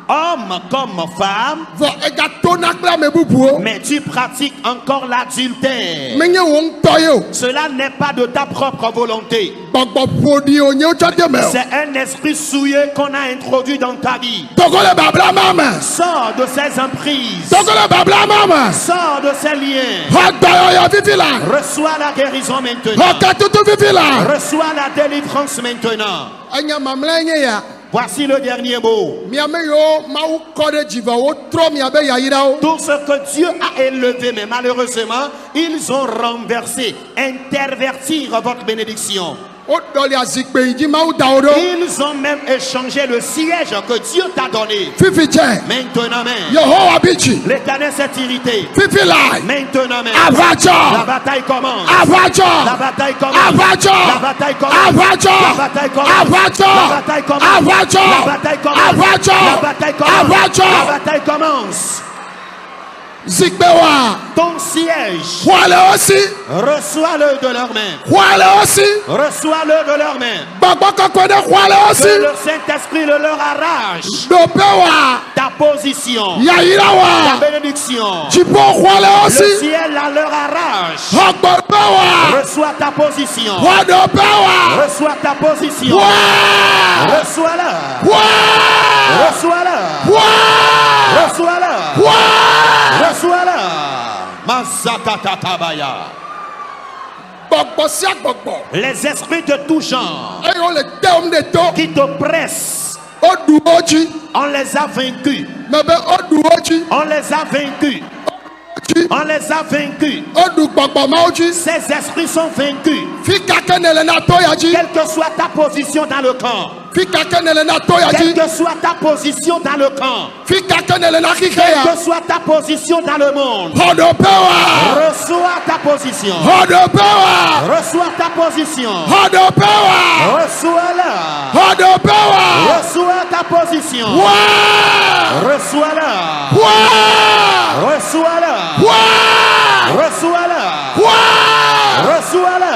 homme comme femme, Vo ega tona kla me bubuo. mais tu pratiques encore l'adultère. Menye wong toyo. Cela n'est pas de ta propre volonté. Gbogbo podi o nye ocho demeo. C'est un esprit souillé qu'on a introduit dans ta vie. Togo le babla mame. Sors de ces emprises. Togo le babla mame. Sors de ces liens. Hagba yo vivi la. Reçois la guérison maintenant. Hoka tutu vivi la. Reçois la délivrance maintenant. Anya mamle nye ya. Voici le dernier mot. Miame yo mawu kode jiva wo tro miabe ya yira o. Tout ce que Dieu a élevé, mais malheureusement, ils ont renversé, intervertir votre bénédiction. O doli azikpe iji mawu da o do. Ils ont même échangé le siège que Dieu t'a donné. Fifi che. Maintenant même, Yehowa bichi. l'Éternel s'est irrité. Fifi la. Maintenant même, Avacho. la bataille commence. Avacho. La bataille commence. Avacho. La bataille commence. Avacho. La bataille commence. Avacho. La bataille commence. Avacho. La bataille commence. Avacho. La bataille commence. Avacho. La bataille commence. Zikbewa. Ton siège, Wale aussi. reçois-le de leurs mains. Wale aussi. Reçois-le de leurs mains. Gbogbo kokwe ne wale aussi. Que le Saint-Esprit le leur arrache. Dopewa. Ta position, Ya yira ta wa. bénédiction. Jibo wale Le aussi. ciel la leur arrache. Hagbewa. Reçois ta position. Wadopewa. Reçois ta position. Wa. Reçois-la. Wa. Reçois-la. Wa. Reçois-la. Wa. Reçois-la. Masakatatabaya. gbɔgbɔ sia gbɔgbɔ. Les esprits de tout genre eye wole te wo de to. qui t'oppressent, Woɖu wo dzi. on les a vaincus. Me be woɖu wo dzi. On les a vaincus. On les a vaincus. Woɖu gbɔgbɔ mawo dzi. Ces esprits sont vaincus. Fi kake ne le na to ya dzi. Quelle que soit ta position dans le camp. Fi kake ne le na to ya Quelle dzi. que soit ta position dans le camp. Fi kake ne le na xixi Quelle ya. que soit ta position dans le monde. Xɔɖoƒe wa. Reçois ta position. Xɔɖoƒe wa. Reçois ta position. Xɔɖoƒe wa. Reçois-la. Xɔɖoƒe wa. Reçois ta position. Wa. Reçois-la. Wa. Reçois-la. Wa. Reçois-la. Wa. Reçois-la.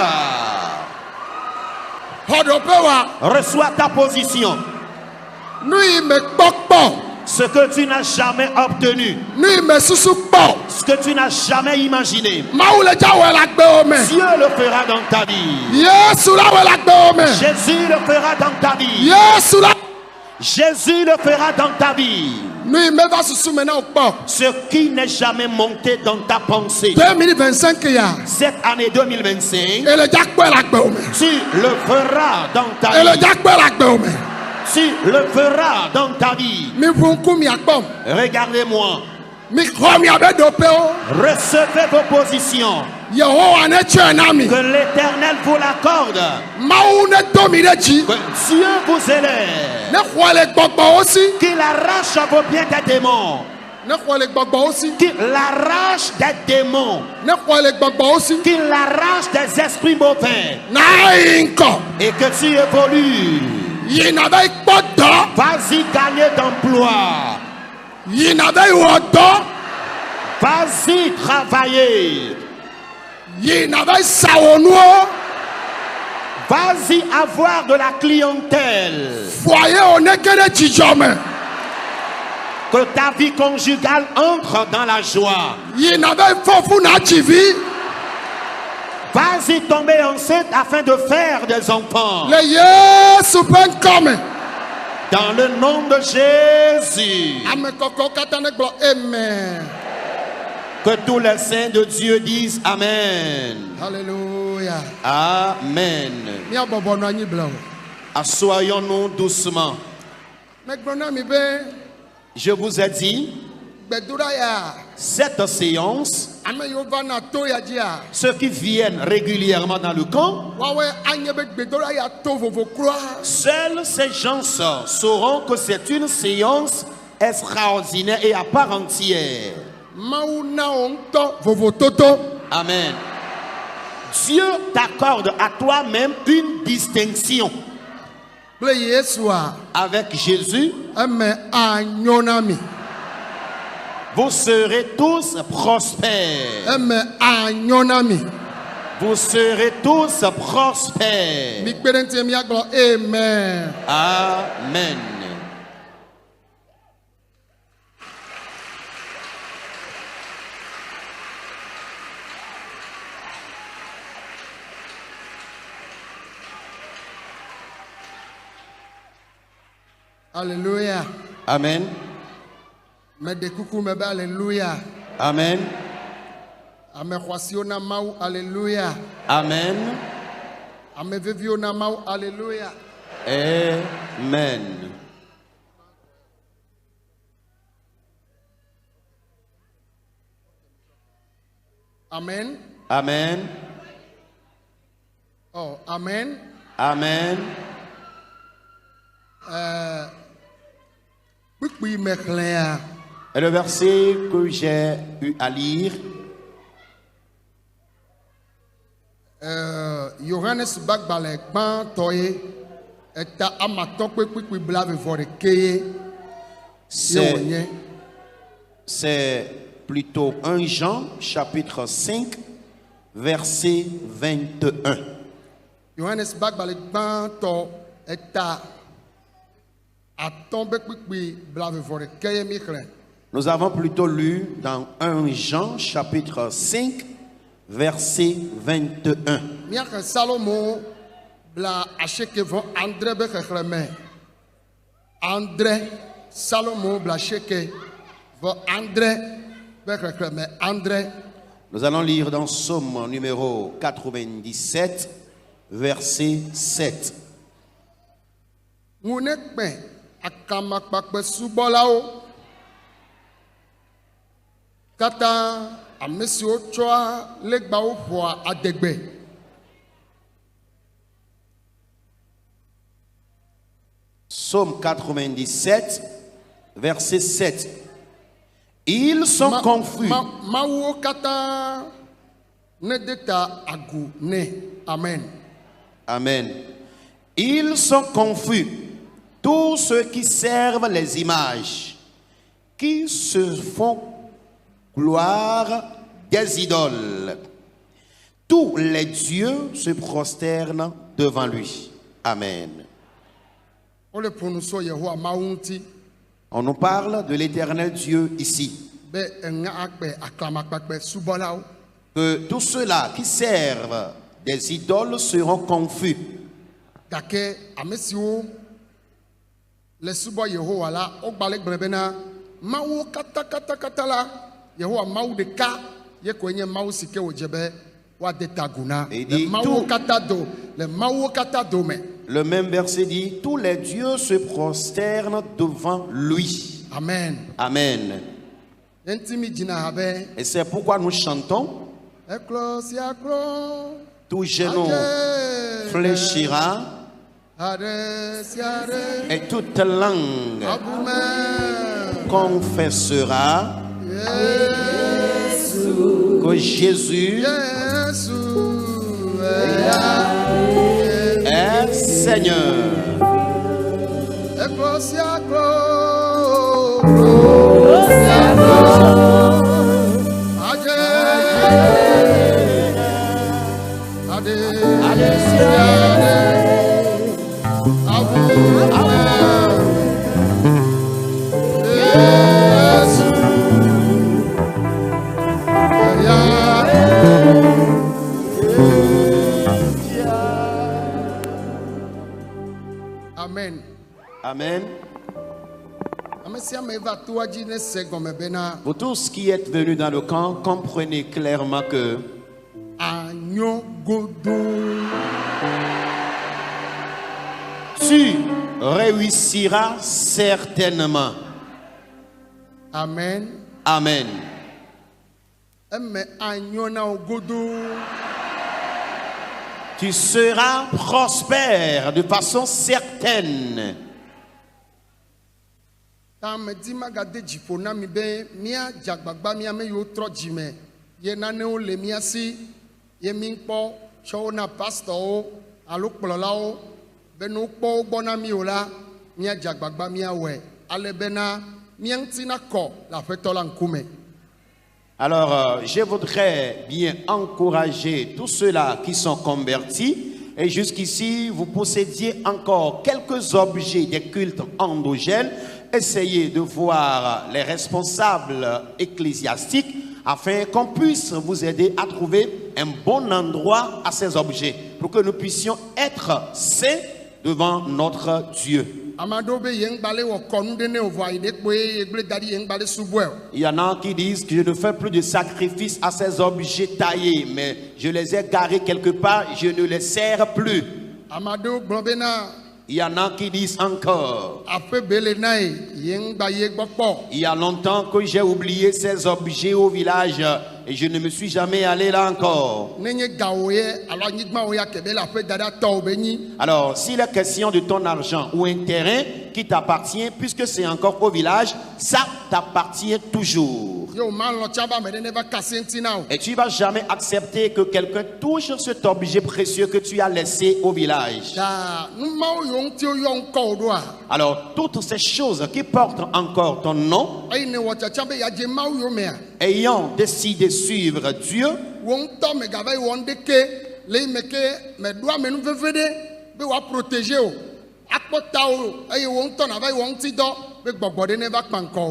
Xɔɖoƒe wa. Reçois ta position. Nu yi me kpɔ kpɔ. Ce que tu n'as jamais obtenu. Nu yi me susu kpɔ. Ce que tu n'as jamais imaginé. Mawu le dza wɔ le agbewo me. Dieu le fera dans ta vie. Yesu la wɔ le agbewo me. Jésus le fera dans ta vie. Yesu la. Jésus le fera dans ta vie. Nu yi me va susu me na wo kpɔ. Ce qui n'est jamais monté dans ta pensée. 2025 ya. Cette année 2025, Ele dza kpɔe le agbewo me. tu le feras dans ta Ele vie. dza kpɔe le agbewo me. Tu le feras dans ta vie. Mi ʋu ŋku miakpɔm. Regardez-moi. Mi xɔ miabe ɖoƒewo. Recevez vos positions. Yehowa ne tsɔe na mi. Que l'Éternel vous l'accorde. Mawu ne do mi ɖe dzi. Que Dieu vous élève. Ne xɔ le gbɔgbɔwo si. Qu'il arrache vos biens des démons. Ne xɔ le gbɔgbɔwo si. Qu'il arrache des démons. Ne xɔ le gbɔgbɔwo si. Qu'il arrache des esprits mauvais. Na yi ŋkɔ. Et que tu évolues. Yina be kpɔ dɔ. Vas-y gagner d'emploi. Yina be wɔ dɔ. Vas-y travailler. Yina be sa wò nuwo. Vas-y avoir de la clientèle. Foyer wo ne ge ɖe dzidzɔ me. Que ta vie conjugale entre dans la joie. Yina be fɔfu na tsi vi. Vas-y tomber enceinte afin de faire des enfants. Le Yesu ƒe ŋkɔ me. Dans le nom de Jésus. Ame kɔkɔwo katã ne gblɔ amen. Que tous les saints de Dieu disent Amen. Hallelujah. Amen. Míabɔbɔ nɔ anyi ble o. Assoyons-nous doucement. Megblɔ na mi be Je vous ai dit, gbedoɖa ya. cette séance, Ame yiwo va na to ya dzia. ceux qui viennent régulièrement dans le camp, Woawoe anye be gbedoɖa ya to vovo kura. seuls ces gens sauront que c'est une séance extraordinaire et à part entière. Mawu na wo ŋutɔ vovototo. Amen. Dieu t'accorde à toi-même une distinction. Kple Yesua. Avec Jésus, Eme anyo na mi. vous serez tous prospères. Eme anyo na mi. Vous serez tous prospères. Mi kpe ɖe ŋuti míagblɔ amen. Amen. Alléluia. Amen. Me de kuku me be alléluia. Amen. Ame xɔasiwo na Mawu alléluia. Amen. Ame veviwo na Mawu alléluia. Amen. Amen. Amen. Oh, amen. Amen. Kpikpi me xlẽa. Et le verset que j'ai eu à lire, Johannes Bagbalẽ gbãtɔ ye. Eta amatɔ kpe kpikpi blaeve-vɔ-ɖekɛ ye. Ye wònye. c'est plutôt 1 Jean, chapitre 5, verset 21. Johannes Bagbalẽ gbãtɔ eta atɔ be kpikpi blaeve-vɔ-ɖekɛ ye mi xlẽ. Nous avons plutôt lu dans 1 Jean, chapitre 5, verset 21. Míaxe Salomo bla asiekɛ-vɔ andre be xexlẽme. Andre. Salomo bla asiekɛ-vɔ andre be xexlẽme. Andre. Nous allons lire dans Psaume numéro 97, verset 7. Ngunekpe akamakpakpe subɔlawo kata ame siwo tsɔa legbawo ƒoa adegbe. Psaume 97, verset 7. Ils sont confus. Mawuwo kata ne de ta agu ne. Amen. Amen. Ils sont confus, tous ceux qui servent les images, qui se font gloire des idoles. Tous les dieux se prosternent devant lui. Amen. On le prononce Yehowa Maunti. On nous parle de l'éternel Dieu ici. Be enga akpe aklamakpakpe subɔlawo. Que tous ceux-là qui servent des idoles seront confus. Gake ame siwo le subɔ Yehowa la ogbale gblẽ bena Mawu kata la Yehowa Mawu ɖeka ye koe nye Mawu si ke wòdze be woade ta agu na. Le Mawu kata dome. Le même verset dit, tous les dieux se prosternent devant lui. Amen. Amen. Et c'est pourquoi nous chantons. Tout genou fléchira et toute langue confessera que Jésus est Seigneur. Amen. Amen. Vous tous qui êtes venus dans le camp, comprenez clairement que tu réussiras certainement. Amen. Amen. Tu seras prospère de façon certaine. Alors, je voudrais bien encourager tous ceux-là qui sont convertis. Et jusqu'ici, vous possédiez encore quelques objets des cultes endogènes. Essayez de voir les responsables ecclésiastiques afin qu'on puisse vous aider à trouver un bon endroit à ces objets pour que nous puissions être saints devant notre Dieu. Il y en a qui disent que je ne fais plus de sacrifice à ces objets taillés, mais je les ai garés quelque part, je ne les sers plus. Il y en a qui disent encore, il y a longtemps que j'ai oublié ces objets au village et je ne me suis jamais allé là encore. Alors, s'il est question de ton argent ou un terrain qui t'appartient, puisque c'est encore au village, ça t'appartient toujours. Et tu ne vas jamais accepter que quelqu'un touche cet objet précieux que tu as laissé au village. Alors, toutes ces choses qui portent encore ton nom, ayant décidé de suivre Dieu,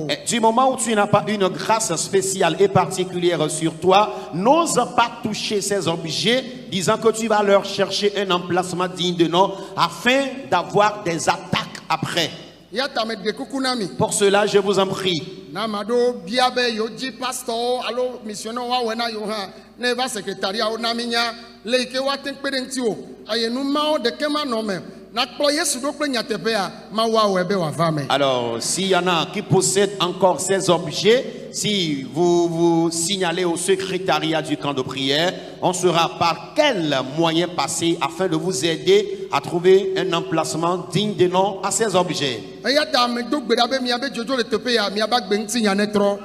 et du moment où tu n'as pas une grâce spéciale et particulière sur toi, n'ose pas toucher ces objets, disant que tu vas leur chercher un emplacement digne de nom afin d'avoir des attaques après. ya tame de kuku na mi. Pour cela, je vous en prie. Na mado bia be yo di pastor alo missionnaire wa wena yo ha na eva secretariat o na minya le ke wa ten pede nti o ayenu ma o de kema no me na kplo Yesu do kple nyatepe a ma wa we be wa va me. Alors, s'il y en a qui possèdent encore ces objets, si vous vous signalez au secrétariat du camp de prière, on saura par quel moyen passer afin de vous aider à trouver un emplacement digne de nom à ces objets. Ya ta me do gbeda be mi abe jojo le tepe ya mi aba gbe nti nya netro.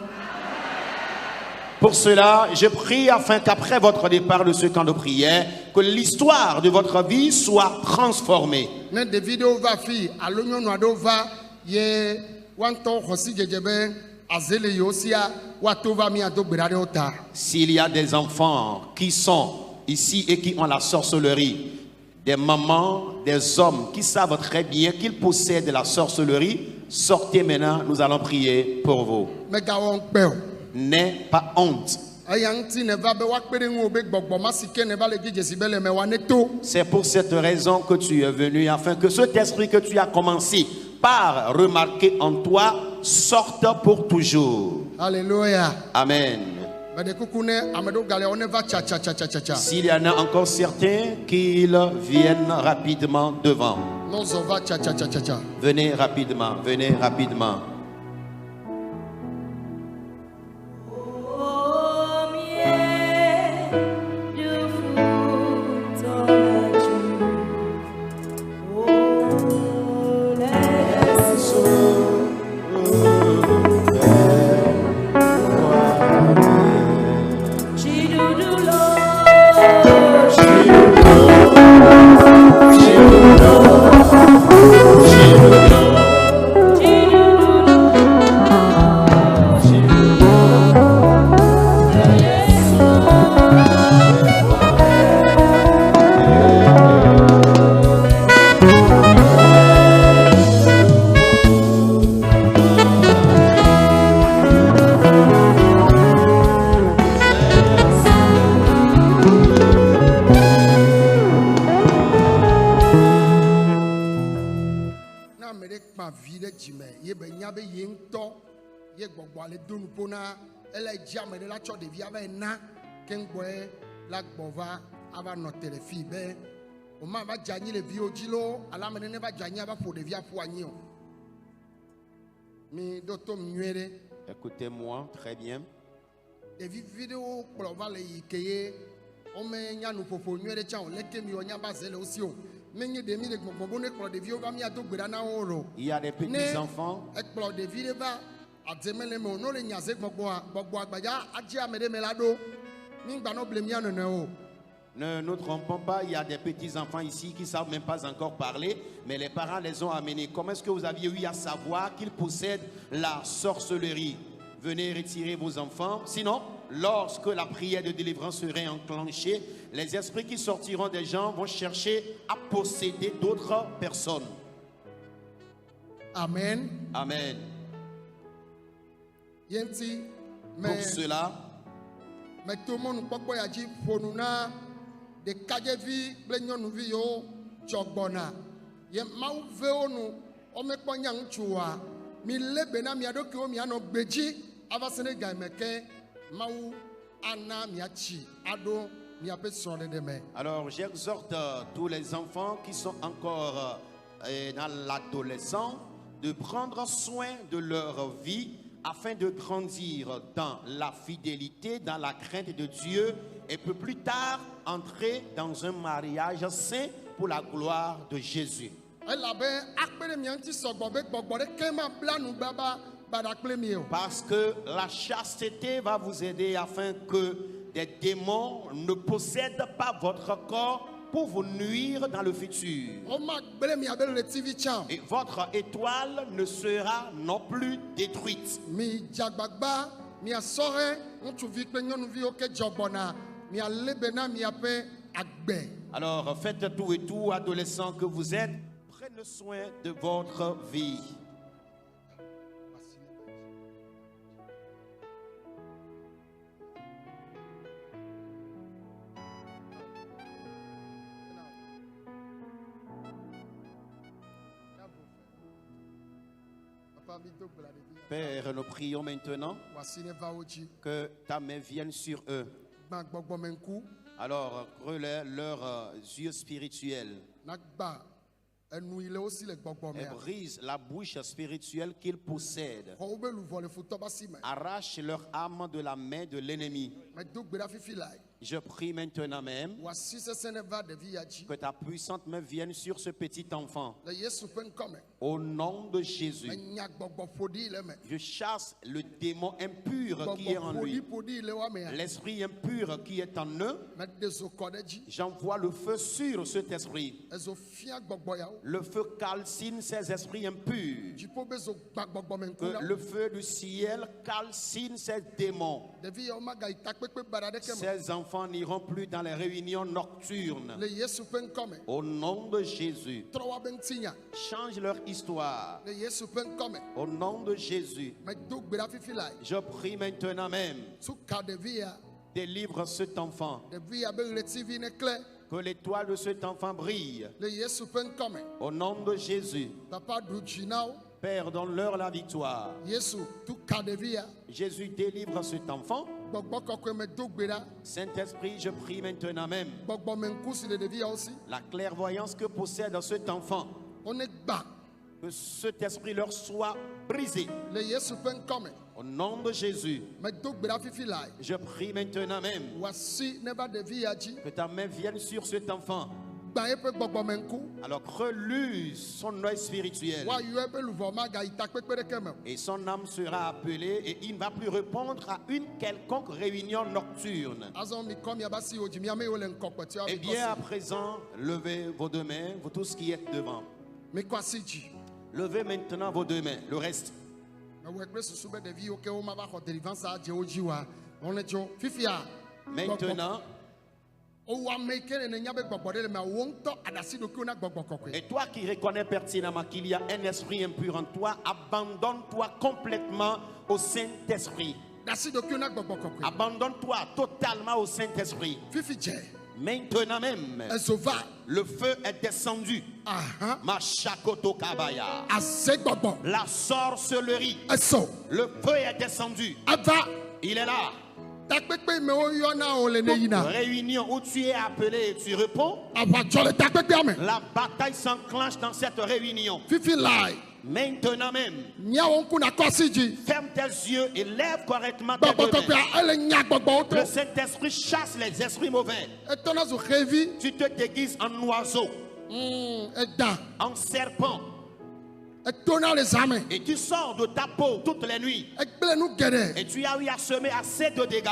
Pour cela, je prie afin qu'après votre départ de ce camp de prière, que l'histoire de votre vie soit transformée. Ne de vidéo va fi alo nyonu ado va ye wanto hosi jejebe azele yosia wato va mi ado gbeda de ota. S'il y a des enfants qui sont ici et qui ont la sorcellerie, des mamans, des hommes qui savent très bien qu'ils possèdent la sorcellerie, sortez maintenant, nous allons prier pour vous. Me ga won pe o. N'aie pas honte. C'est pour cette raison que tu es venu, afin que cet esprit que tu as commencé par remarquer en toi sorte pour toujours. Alléluia. Amen. S'il y en a encore certains, qu'ils viennent rapidement devant. Venez rapidement, venez rapidement. La gbova ava noter les filles be o ma va jani le vie ojilo ala me ne va jani ava pour de vie pour anyi o mi doto mnyere. Écoutez-moi très bien. De vidéo pour va le yikeye o me nyanu popo nywere cha o leke mi o nya ba zele aussi o menye de mi de gbogbo ne klo de vie o va mi adogbe na oro. Il y a des petits enfants ekplo de vie va ademele me o no le nyaze gbogbo agbaja aji amede melado. Ne nous trompons pas, il y a des petits-enfants ici qui ne savent même pas encore parler, mais les parents les ont amenés. Comment est-ce que vous aviez eu à savoir qu'ils possèdent la sorcellerie? Venez retirer vos enfants. Sinon, lorsque la prière de délivrance serait enclenchée, les esprits qui sortiront des gens vont chercher à posséder d'autres personnes. Amen. Amen. Pour cela, mais tout le monde peut pas dire pour nous na de kajevi blenyonuvi yo chogbona ye mauve onu o me ponya nchua mi lebe na mi adoki o mi ano gbeji avasene gaimeke mau ana mi achi ado mi ape sole de me. Alors j'exhorte tous les enfants qui sont encore dans l'adolescence de prendre soin de leur vie afin de grandir dans la fidélité, dans la crainte de Dieu et peut plus tard entrer dans un mariage saint pour la gloire de Jésus. Parce que la chasteté va vous aider afin que des démons ne possèdent pas votre corps pour vous nuire dans le futur. Et votre étoile ne sera non plus détruite. Alors faites tout et tout, adolescents que vous êtes, prenez soin de votre vie. Père, nous prions maintenant que ta main vienne sur eux. Alors, relève leurs yeux spirituels et brise la bouche spirituelle qu'ils possèdent. Arrache leur âme de la main de l'ennemi. Je prie maintenant même que ta puissante main vienne sur ce petit enfant. Au nom de Jésus, je chasse le démon impur qui est en lui, l'esprit impur qui est en eux. J'envoie le feu sur cet esprit. Le feu calcine ces esprits impurs. Que le feu du ciel calcine ces démons. Ces enfants n'iront plus dans les réunions nocturnes. Au nom de Jésus, change leur histoire. Au nom de Jésus, je prie maintenant même, délivre cet enfant. Que l'étoile de cet enfant brille. Au nom de Jésus, Père, donne-leur la victoire. Jésus, délivre cet enfant. Saint-Esprit, je prie maintenant même la clairvoyance que possède cet enfant, que cet esprit leur soit brisé. Au nom de Jésus, je prie maintenant même que ta main vienne sur cet enfant. Alors reluse son œil spirituel et son âme sera appelée et il ne va plus répondre à une quelconque réunion nocturne. Et bien à présent, levez vos deux mains, vous tous qui êtes devant. Levez maintenant vos deux mains, le reste. Maintenant, et toi qui reconnais pertinemment qu'il y a un esprit impur en toi, abandonne-toi complètement au Saint-Esprit. Abandonne-toi totalement au Saint-Esprit. Maintenant même, le feu est descendu. Machakoto Kabaya. La sorcellerie. Le feu est descendu. Il est là. Réunion où tu es appelé et tu réponds. La bataille s'enclenche dans cette réunion. Maintenant même, ferme tes yeux et lève correctement tes deux mains. Le Saint-Esprit chasse les esprits mauvais. Tu te déguises en oiseau, en serpent, et tu sors de ta peau toutes les nuits. Et tu as eu à semer assez de dégâts.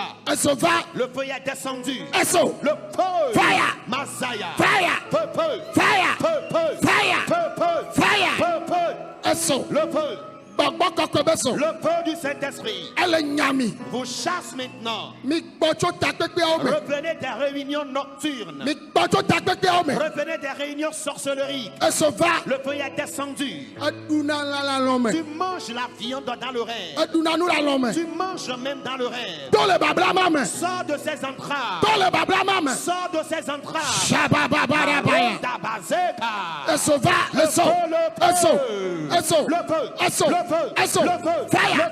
Le feu est descendu. Le feu. Fire. Masaya. Fire. Feu, feu. Fire. Feu, feu. Fire. Feu, feu. Fire. Feu, feu. Le feu. Le feu du Saint-Esprit vous chasse maintenant. Revenez des réunions nocturnes. Revenez des réunions sorcelleries. Le feu est descendu. Tu manges la viande dans le rêve. Tu manges même dans le rêve. Sors de ses entrailles. Sors de ses entrailles. Le feu, Fire.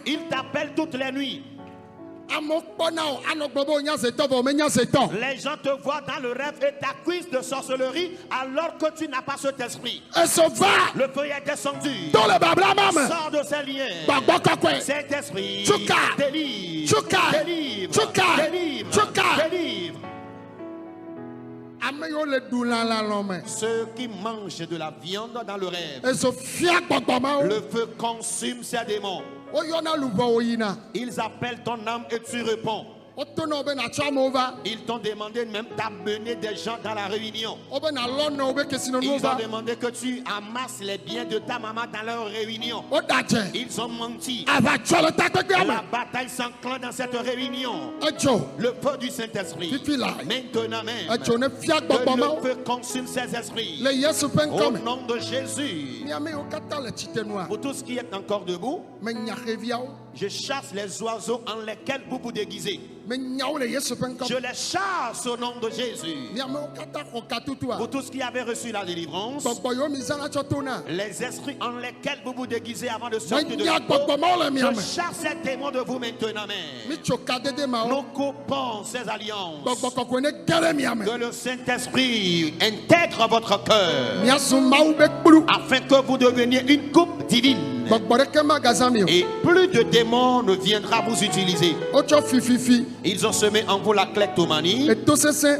il t'appelle toutes les nuits. Les gens te voient dans le rêve et t'accusent de sorcellerie alors que tu n'as pas cet esprit. Le feu est descendu. Sors de ces liens. Cet esprit délivre. Ceux qui mangent de la viande dans le rêve, le feu consume ces démons. Ils appellent ton âme et tu réponds. Ils t'ont demandé même d'amener des gens dans la réunion. Ils ont demandé que tu amasses les biens de ta maman dans leur réunion. Ils ont menti. La bataille s'enclenche dans cette réunion. Le feu du Saint-Esprit. Maintenant même, que le feu consume ces esprits. Au nom de Jésus. Pour tous qui êtes encore debout, Je chasse les oiseaux en lesquels vous vous déguisez. Mais nyawo le Yesu ƒe ŋkɔ. Je les chasse au nom de Jésus. Miamewo katã xɔ katutua. Vous tous qui avez reçu la délivrance, Gbɔgbɔ yiwo mi zãna tsɔ tona. les esprits en lesquels vous vous déguisez avant de sortir de Menya la peau, gbɔgbɔ mawo le je miame. chasse ces démons de vous maintenant même. Mitso kadede mawo. Nous coupons ces alliances. Gbɔgbɔ kɔkɔe ne ge ɖe miame. Que le Saint-Esprit intègre votre cœur Miazu Mawu be kplu. afin que vous deveniez une coupe divine. Gbɔgbɔ ɖeke magazã mi o. Et plus de démons ne viendra vous utiliser. Wotsɔ fififi. Ils ont semé en vous la kleptomanie, Eto sesẽ.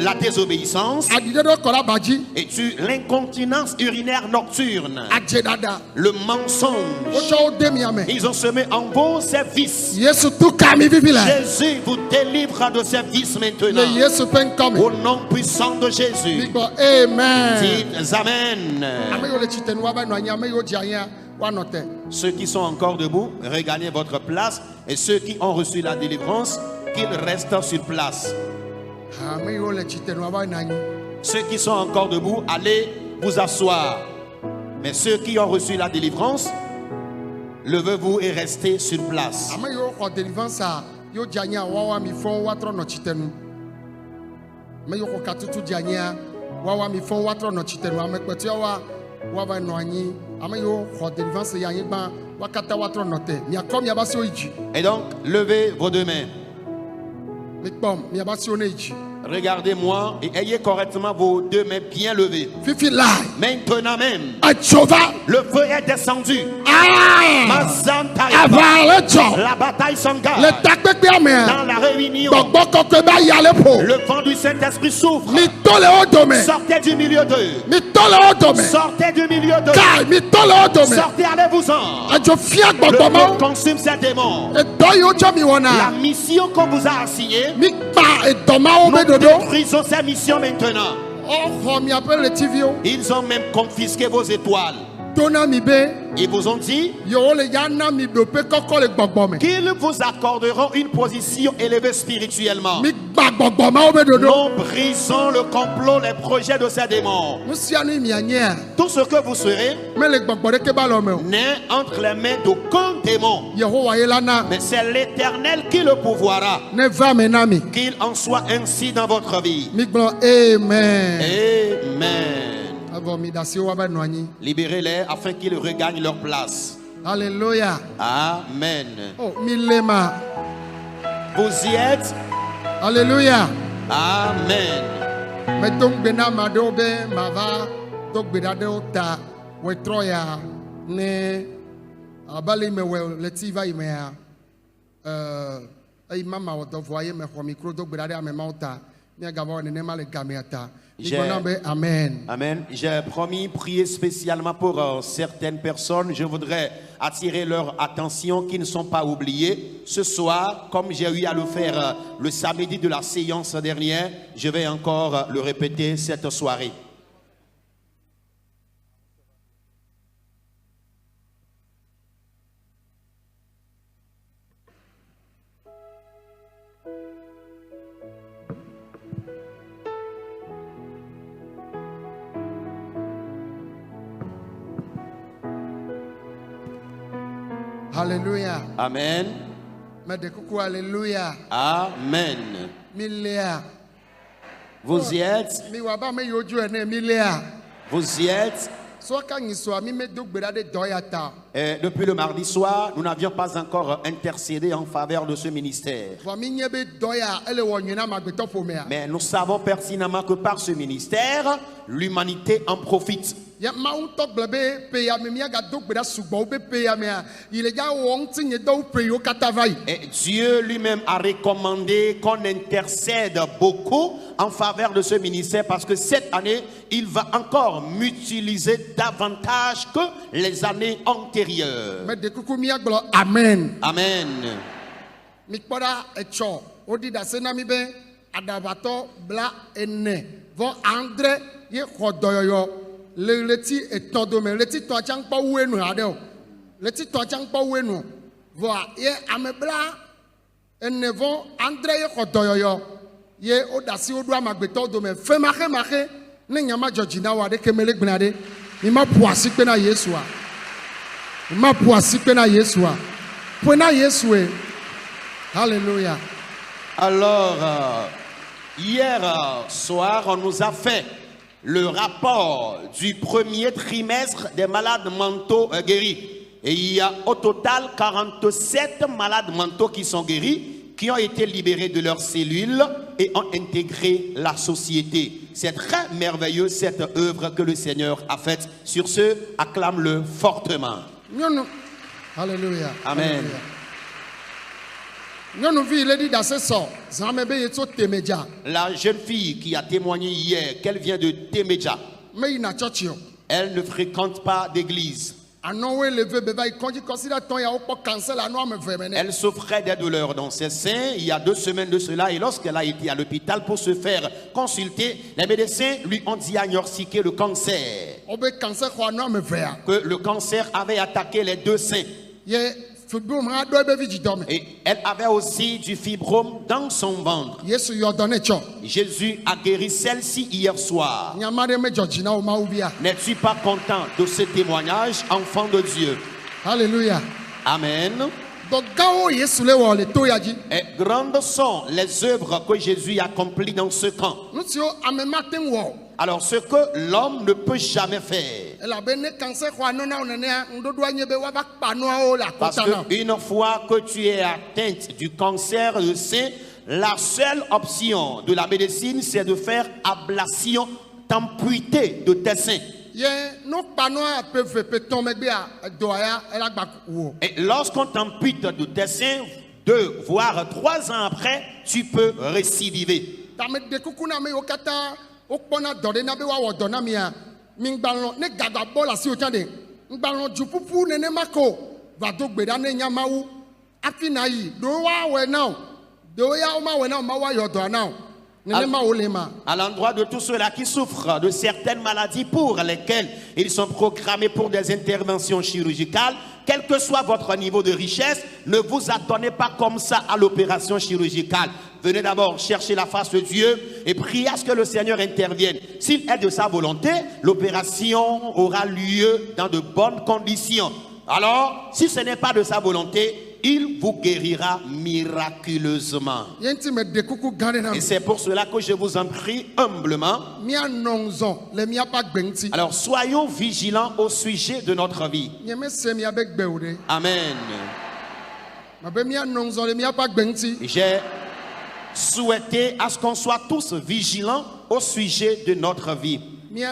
la désobéissance Aɖiɖeɖe kɔ ɖe aba dzi. et l'incontinence urinaire nocturne, Adzeɖaɖa. le mensonge. Wotsɔ wo de miame. Ils ont semé en vous ces vices. Yesu tu ka mi vivi le. Jésus vous délivre de ces vices Le maintenant. Yesu ƒe ŋkɔ me. Au nom puissant de Jésus. Migbɔ amen. Dites Amen. Ame yiwo le tsitre nu woava nɔ anyi, ame yiwo dze anyi woanɔ te. Ceux qui sont encore debout, regagnez votre place. Et ceux qui ont reçu la délivrance, qu'ils restent sur place. Ame yiwo le tsitre nu woava nɔ anyi. Ceux qui sont encore debout, allez vous asseoir. Mais ceux qui ont reçu la délivrance, levez-vous et restez sur place. Ame yiwo xɔ délivrance a yiwo dze anyi a woawo ami fɔwo woatrɔ nɔ tsitre nu. Ame yiwo xɔ katutu dze anyi a woawo ami fɔwo woatrɔ nɔ tsitre nu. Ame kpɔtɔewoa woava nɔ anyi. Ame yiwo xɔ délivrance yi anyigba wo katã woatrɔ nɔ te. Miakɔ miabe asiwo yi dzi. Et donc, levez vos deux mains. Mikpɔm miabe asiwo ne yi dzi. Regardez-moi et ayez correctement vos deux mains bien levées. Fifi la. Maintenant même, Etso va. le feu est descendu. Ah! Mazanta Ava le dzɔ. La bataille Le s'engage. takpekpea mea. Dans la réunion, Gbɔgbɔ kɔkɔe ba yale po. le vent du Saint-Esprit souffle. Mi to le wo dome. Sortez du milieu d'eux. Mi to le wo dome. Sortez du milieu d'eux. Kai mi to le wo dome. Sortez, allez-vous-en. Edzo fia Le gbɔgbɔ feu mawo. consume ces démons. Edɔ yiwo tsɔ mi La wɔna. mission qu'on vous a assignée, Mi kpa edɔ mawo nous be dodo. détruisons ces missions maintenant. Ɔxɔ miaƒe letiviwo. Ils ont même confisqué vos étoiles. Tona mi be Ils vous ont dit yewo le ya na mi ɖoƒe kɔkɔ le gbɔgbɔ me. qu'ils vous accorderont une position élevée spirituellement. Mi gba gbɔgbɔ mawo be dodo. Nous brisons le complot, les projets de ces démons. Nu sia nu mianyea. Tout ce que vous serez Mele gbɔgbɔ ɖeke ba le me o. n'est entre les mains d'aucun démon. Yehowa ye la na. Mais c'est l'Éternel qui le pourvoira. Ne va me na mi. Qu'il en soit ainsi dans votre vie. Mi gblɔ amen. Amen. Avɔ mi ɖe asiwo woava nɔ anyi. Libérez-les afin qu'ils regagnent leur place. Alléluia. Amen. Oh, mi le ma. Vous y êtes? Alléluia. Amen. Medo ŋugbe na ame aɖewo be mava do gbe ɖa ɖe wo ta wòtrɔ ya ne abali me wɔ le ti va yi mea eyi mama wɔ dɔ vɔa ye me xɔ mikro do gbe ɖa ɖe ame mawo ta miagava wɔ nenema le gamea ta. Migbɔna be amen. Amen. J'ai promis prier spécialement pour certaines personnes. Je voudrais attirer leur attention qui ne sont pas oubliées. Ce soir, comme j'ai eu à le faire le samedi de la séance dernière, je vais encore le répéter cette soirée. Alléluia. Amen. Me de kuku alléluia. Amen. Mi lea. Vous y êtes? Mi wa ba me yo ju ene mi lea. Vous y êtes? So ka nyiso mi me do gbe ɖa ɖe dɔ ya ta. Et depuis le mardi soir, nous n'avions pas encore intercédé en faveur de ce ministère. Vɔ mi nye be dɔ ya ele wɔ nyui na magbetɔ ƒomea. Mais nous savons pertinemment que par ce ministère, l'humanité en profite. Ya mawu ŋutɔ gblɔ be pe ya me miagado gbe ɖa sugbɔwo be pe ya mea yi le ya wɔ ŋuti nye dɔwo pe yiwo katã va yi. Et Dieu lui-même a recommandé qu'on intercède beaucoup en faveur de ce ministère parce que cette année, il va encore m'utiliser davantage que les années antérieures. Me de kuku miagblɔ amen. Amen. Mikpɔ ɖa etsɔ woɖi ɖase na mi be aɖaʋatɔ bla ene vɔ andre ye xɔ dɔyɔyɔ le ɣleti etɔ̃ dome ɣleti tɔ̃ tsã kpɔ wu enu aɖe o ɣleti tɔ̃ tsã kpɔ wu enu vɔa ye ame bla ene vɔ andre ye xɔ dɔyɔyɔ ye woɖe asi woɖo amagbetɔwo dome femaxemaxe ne nyama dzɔdzi na wo aɖeke mele gblẽ aɖe mi ma ƒo asikpe na Yesua mi ma ƒo asikpe na Yesua Pwena Yeswe. Alléluia. Alors, hier soir, on nous a fait le rapport du premier trimestre des malades mentaux guéris. Et il y a au total 47 malades mentaux qui sont guéris, qui ont été libérés de leurs cellules et ont intégré la société. C'est très merveilleux cette œuvre que le Seigneur a faite. Sur ce, acclame-le fortement. Alléluia. Amen. La jeune fille qui a témoigné hier qu'elle vient de Temeja, elle ne fréquente pas d'église. Elle souffrait des douleurs dans ses seins il y a 2 semaines de cela, et lorsqu'elle a été à l'hôpital pour se faire consulter, les médecins lui ont diagnostiqué le cancer. Que le cancer avait attaqué les 2 seins. Et elle avait aussi du fibrome dans son ventre. Jésus a guéri celle-ci hier soir. N'es-tu pas content de ce témoignage, enfant de Dieu? Alléluia. Amen. Et grandes sont les œuvres que Jésus accomplit dans ce camp. Alors ce que l'homme ne peut jamais faire. Parce qu'une fois que tu es atteinte du cancer du sein, la seule option de la médecine, c'est de faire ablation, t'amputer de tes seins. Et lorsqu'on t'ampute de tes seins, 2 voire 3 ans après, tu peux récidiver. À l'endroit de tous ceux-là qui souffrent de certaines maladies pour lesquelles ils sont programmés pour des interventions chirurgicales, quel que soit votre niveau de richesse, ne vous attendez pas comme ça à l'opération chirurgicale. Venez d'abord chercher la face de Dieu et priez à ce que le Seigneur intervienne. S'il est de sa volonté, l'opération aura lieu dans de bonnes conditions. Alors, si ce n'est pas de sa volonté, il vous guérira miraculeusement. Et c'est pour cela que je vous en prie humblement. Alors soyons vigilants au sujet de notre vie. Amen. J'ai souhaité à ce qu'on soit tous vigilants au sujet de notre vie. Nous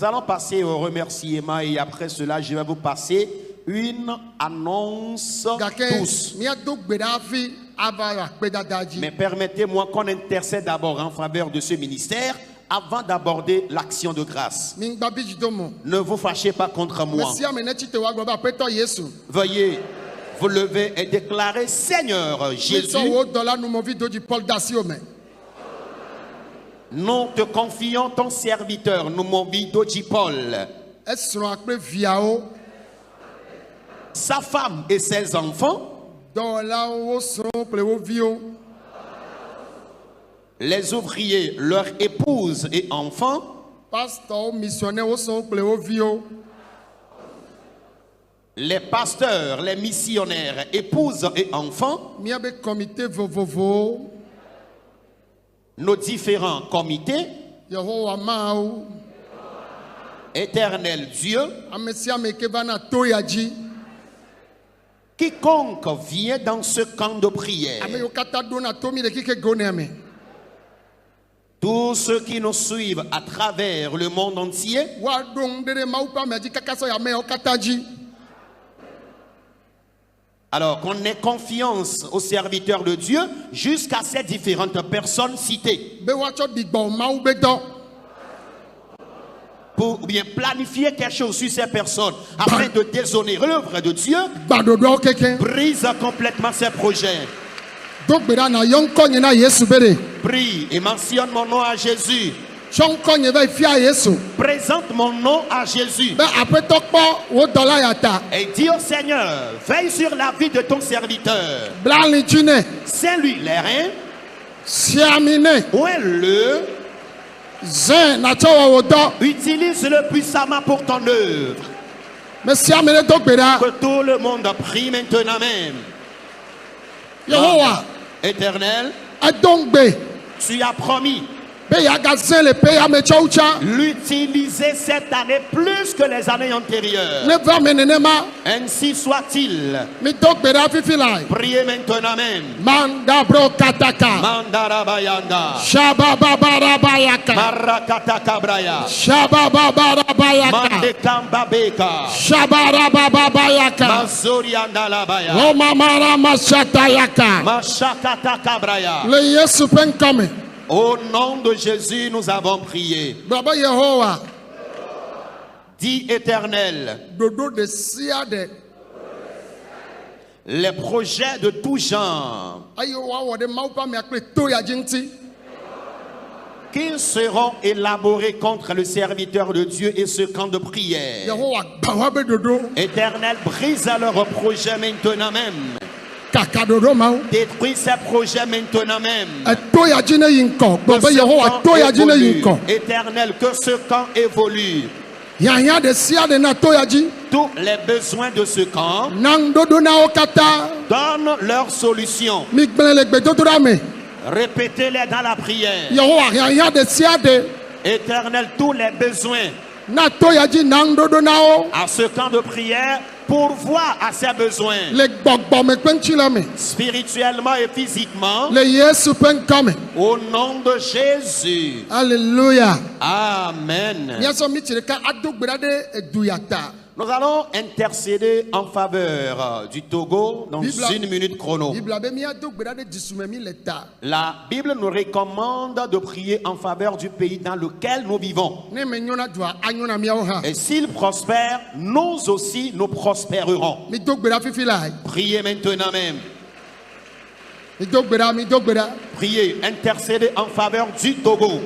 allons passer au remerciement et après cela, je vais vous passer une annonce douce. Mais permettez-moi qu'on intercède d'abord en faveur de ce ministère avant d'aborder l'action de grâce. Ne vous fâchez pas contre moi. Veuillez vous lever et déclarer: Seigneur Jésus, nous te confions ton serviteur, Numobi Dojipol, sa femme et ses enfants, les ouvriers, leurs épouses et enfants, les pasteurs, les missionnaires, épouses et enfants, nos différents comités, Éternel Dieu, quiconque vient dans ce camp de prière, tous ceux qui nous suivent à travers le monde entier, alors qu'on ait confiance aux serviteurs de Dieu jusqu'à ces différentes personnes citées. Pour bien planifier quelque chose sur ces personnes afin de déshonorer l'œuvre de Dieu, brise complètement ces projets. Prie et mentionne mon nom à Jésus. Présente mon nom à Jésus. Et dis au Seigneur, veille sur la vie de ton serviteur. Saint-lui les reins. Ouin-le. Utilise-le puissamment pour ton œuvre. Messia mele dogbera. Que tout le monde prie maintenant même. Yehowa. Éternel, Adongbe. tu as promis Be ya gazen le pe ya me chaucha. l'utiliser cette année plus que les années antérieures. Ne va menenema. Ainsi soit-il. Mi dogbera fifilai. Priez maintenant même. Manda bro kataka. Mandarabayanda. Shabababarabayaka. Marakatakabraya. Shabababarabayaka. Mandekambabeka. Shabarababayaka. Mazoriandalabaya. Omamara mashatayaka. Mashakatakabraya. Le Yesu penkame. Au nom de Jésus, nous avons prié. Baba Yehowa. Dis Éternel, Dodo de siade. les projets de tout genre Ayo wa wode maupa mi akle to ya jinti. qui seront élaborés contre le serviteur de Dieu et ce camp de prière. Yehowa bawabe dodo. Éternel, brise leurs projets maintenant même. Kaka dodo mau. Détruis ces projets maintenant même. To ya jine yinko. Que Baba ce Yehowa camp to ya jine évolue. yinko. Éternel, que ce camp évolue. Yanya de siade na to ya ji. Tous les besoins de ce camp, Nang dodo na okata. donne leur solution. Mi gblele gbedodo rame. Répétez-les dans la prière. Yehowa yanya de siade. Éternel, tous les besoins Na to ya ji nang dodo na o. à ce camp de prière, pourvois à ses besoins Le gbogbo me kwenchi lame. spirituellement et physiquement. Le Yesu penkame. Au nom de Jésus. Alléluia. Amen. Miaso mi tireka adogbera de eduyata. Nous allons intercéder en faveur du Togo dans Bible. 1 minute chrono. Bible be mi adogbera de disumemi leta. La Bible nous recommande de prier en faveur du pays dans lequel nous vivons. Ne me nyona dua anyona miawo ha. Et s'il prospère, nous aussi nous prospérerons. Mi dogbera fifi lai. Priez maintenant même. Mi dogbera. Priez, intercédez en faveur du Togo.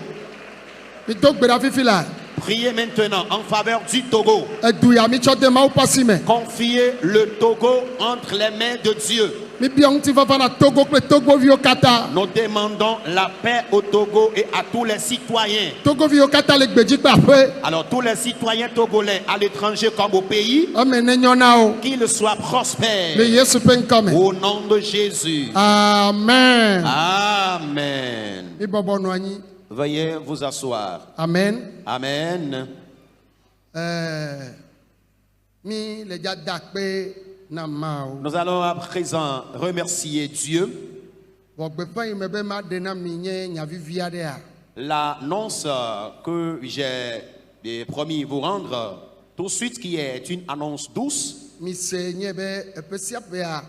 Mi dogbera fifi lai. Priez maintenant en faveur du Togo. Eduya mi chote ma upasime. Confiez le Togo entre les mains de Dieu. Mi biong ti fafa na Togo kle Togo vio kata. Nous demandons la paix au Togo et à tous les citoyens. Togo vio kata le gbeji pa fe. Alors tous les citoyens togolais à l'étranger comme au pays, Ame ne nyona o. qu'ils soient prospères. Le Yesu penkame. Au nom de Jésus. Amen. Amen. Mi bobo no anyi. Veuillez vous asseoir. Amen. Amen. Mi le ja dakpe na mao. Nous allons à présent remercier Dieu. Bogbe pa yi mebe ma de na mi nye nyavivia de a. L'annonce que j'ai promis vous rendre tout de suite, qui est une annonce douce. Mi se nye be epesia pe a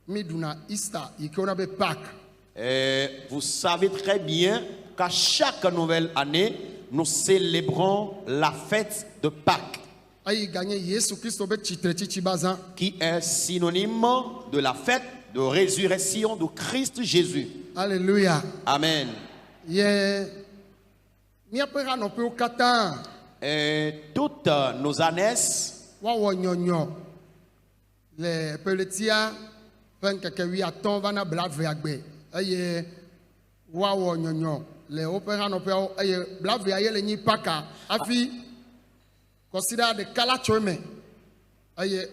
mi duna Easter ikona be Pâques. Et vous savez très bien qu'à chaque nouvelle année, nous célébrons la fête de Pâques, Ayi gagné Yesu Christo be chitre chichi bazan. qui est synonyme de la fête de résurrection de Christ Jésus. Alléluia. Amen. Ye mi apera no pe o kata. Et toutes nos ânesses Wa wo nyonyo. Le peletia pen keke wi aton vana blave agbe. Aye wa wo nyonyo. Le opera no pe o aye blave aye le nyi paka. Afi consider the kala chome. Aye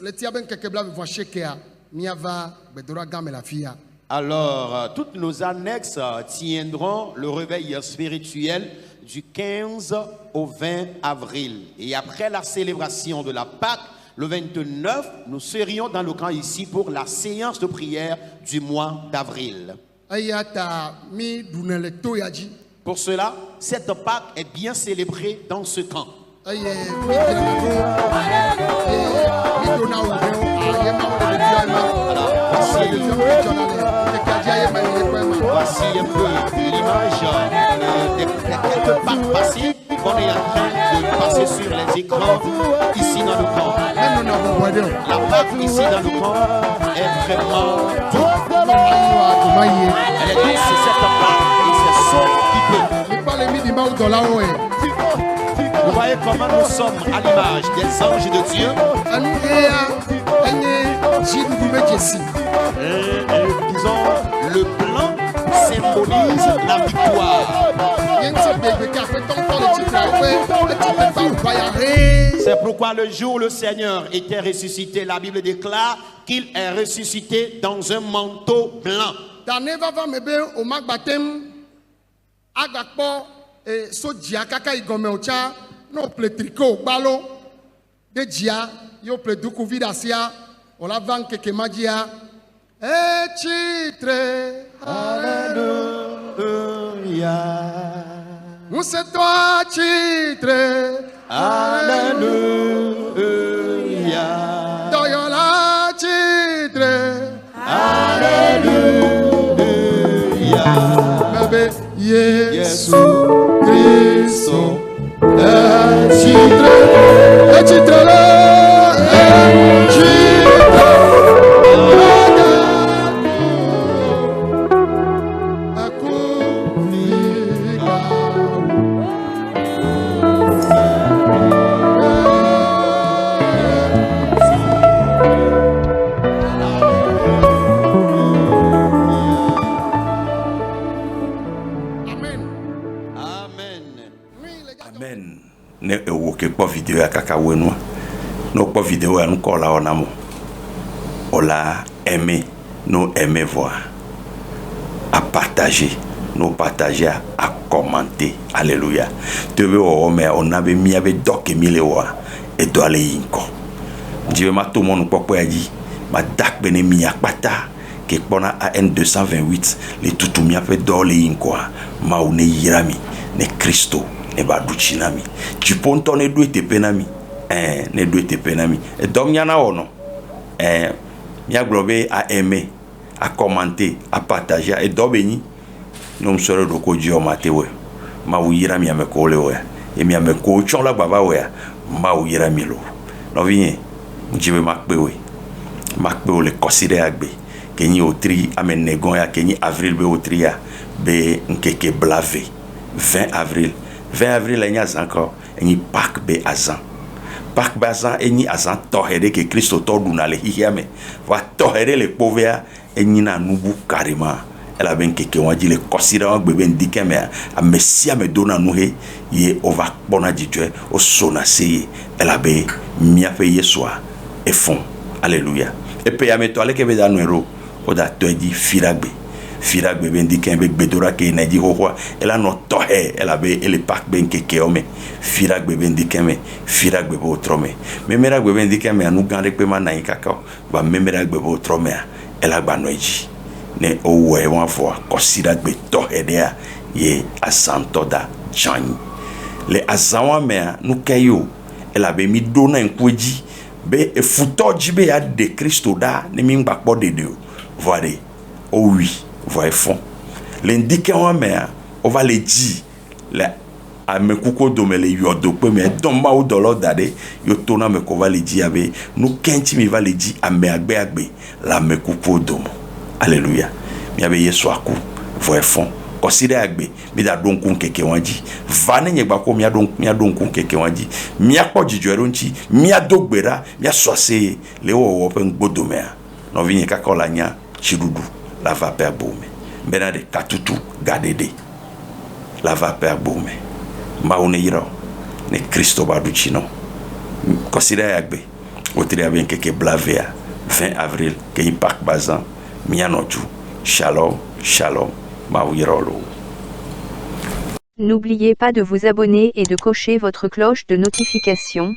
le tia ben keke blave vo shekea. Miava bedora game la fia. Alors, toutes nos annexes tiendront le réveil spirituel du 15 au 20 avril. Et après la célébration de la Pâque, le 29, nous serions dans le camp ici pour la séance de prière du mois d'avril. Ayata mi dunele toyaji. Pour cela, cette Pâque est bien célébrée dans ce camp. Aye mi dona o aye ma o Voici un peu l'image des quelques Pâques passées qu'on est en train de passer sur les écrans ici dans le camp. La Pâque ici dans le camp est vraiment douce. Elle est douce, c'est cette Pâque et c'est son qui peut. Vous voyez comment nous sommes à l'image des anges de Dieu. Disons, le blanc symbolise la victoire. C'est pourquoi le jour où le Seigneur était ressuscité, la Bible déclare qu'il est ressuscité dans un manteau blanc. Tane vava mebe o magbatem agakpo so dia kaka igome ocha no ple tricot balo de dia yo ple duku vidasia o la van keke magia e chitre Alléluia. nous c'est toi chitre Alléluia. doyola chitre Alléluia. bébé Yesu Cristo. chitre chitre Amen. Ne ewoke po video ya kaka wenwa. No po video ya nko la onamo. Ola aimer, nous aimer voir. À partager, nous partager, à commenter. Alléluia. Tu veux mais on avait mis avec doc et milewa et doit aller inko. Dieu m'a tout mon papa a dit, ma dak bene mi akpata que pona AN 228 les tutu mi fait doler inko. Ma une yirami ne Christo. Ne baduchi nami tu ponto ne due te penami ne due te penami et donc yana ono mia globe à aimer à commenter à partager et dobeni nous sera do ko dio matewe ma wira mi ameko lewe e mi ameko chon la baba we ma wira mi lo no vient jibe makpewe makpewe le considérer agbe kenyi otri amen negon ya kenyi avril be otria be nkeke blave 20 avril 20 avril il y a encore un Pâques be azan. Pâques be azan eni azan tohere que Christ todu na le hiame. Va tohere le pauvres eni na nubu carrément. Elle a bien que on dit le considérant bébé indiqué mais a messia me donna nous ye ova bona di Dieu au sona seye. Elle a bien mia paye soir et fond. Alléluia. Et puis à mettre le que veut dans nous au da toi dit firagbe. Firak bebe ndike avec bedora ke na di hoho elle a no tohe elle avait elle pak ben ke keome firak bebe ndike me firak bebe otrome memera bebe ndike me anu gande pe man na ikaka ba memera bebe otrome elle a ba noji ne owe wan fo consider be tohe dia ye asantoda jani le azawa me nu kayo elle avait mi dona enkoji be e futoji be ya de Christo da ne mi ngba po de Dieu voilà oh oui voyez fond l'indiquer en mer on va les dire la a me kuko do me le yodo pe me don ma o dollar dade yo tona me ko va les dire avec nous kenti mi va les dire a me agbe la me kuko do alléluia mi abe yesu aku voyez fond consider agbe mi da don kun keke wanji vane nye gbako mi adon kun keke wanji mi akpo jijo nchi mi adogbera mi asose le wo pe ngbodo me no vinye kakola nya chirudu la vapeur boumé. Maintenant de katutu gadede. La vapeur boumé. Maune iro. Ne Christo baduchino. Considère agbe. Otria bien keke blavea. 20 avril. Ke impact bazan. Mianoju. Shalom. Shalom. Maouirolo. N'oubliez pas de vous abonner et de cocher votre cloche de notification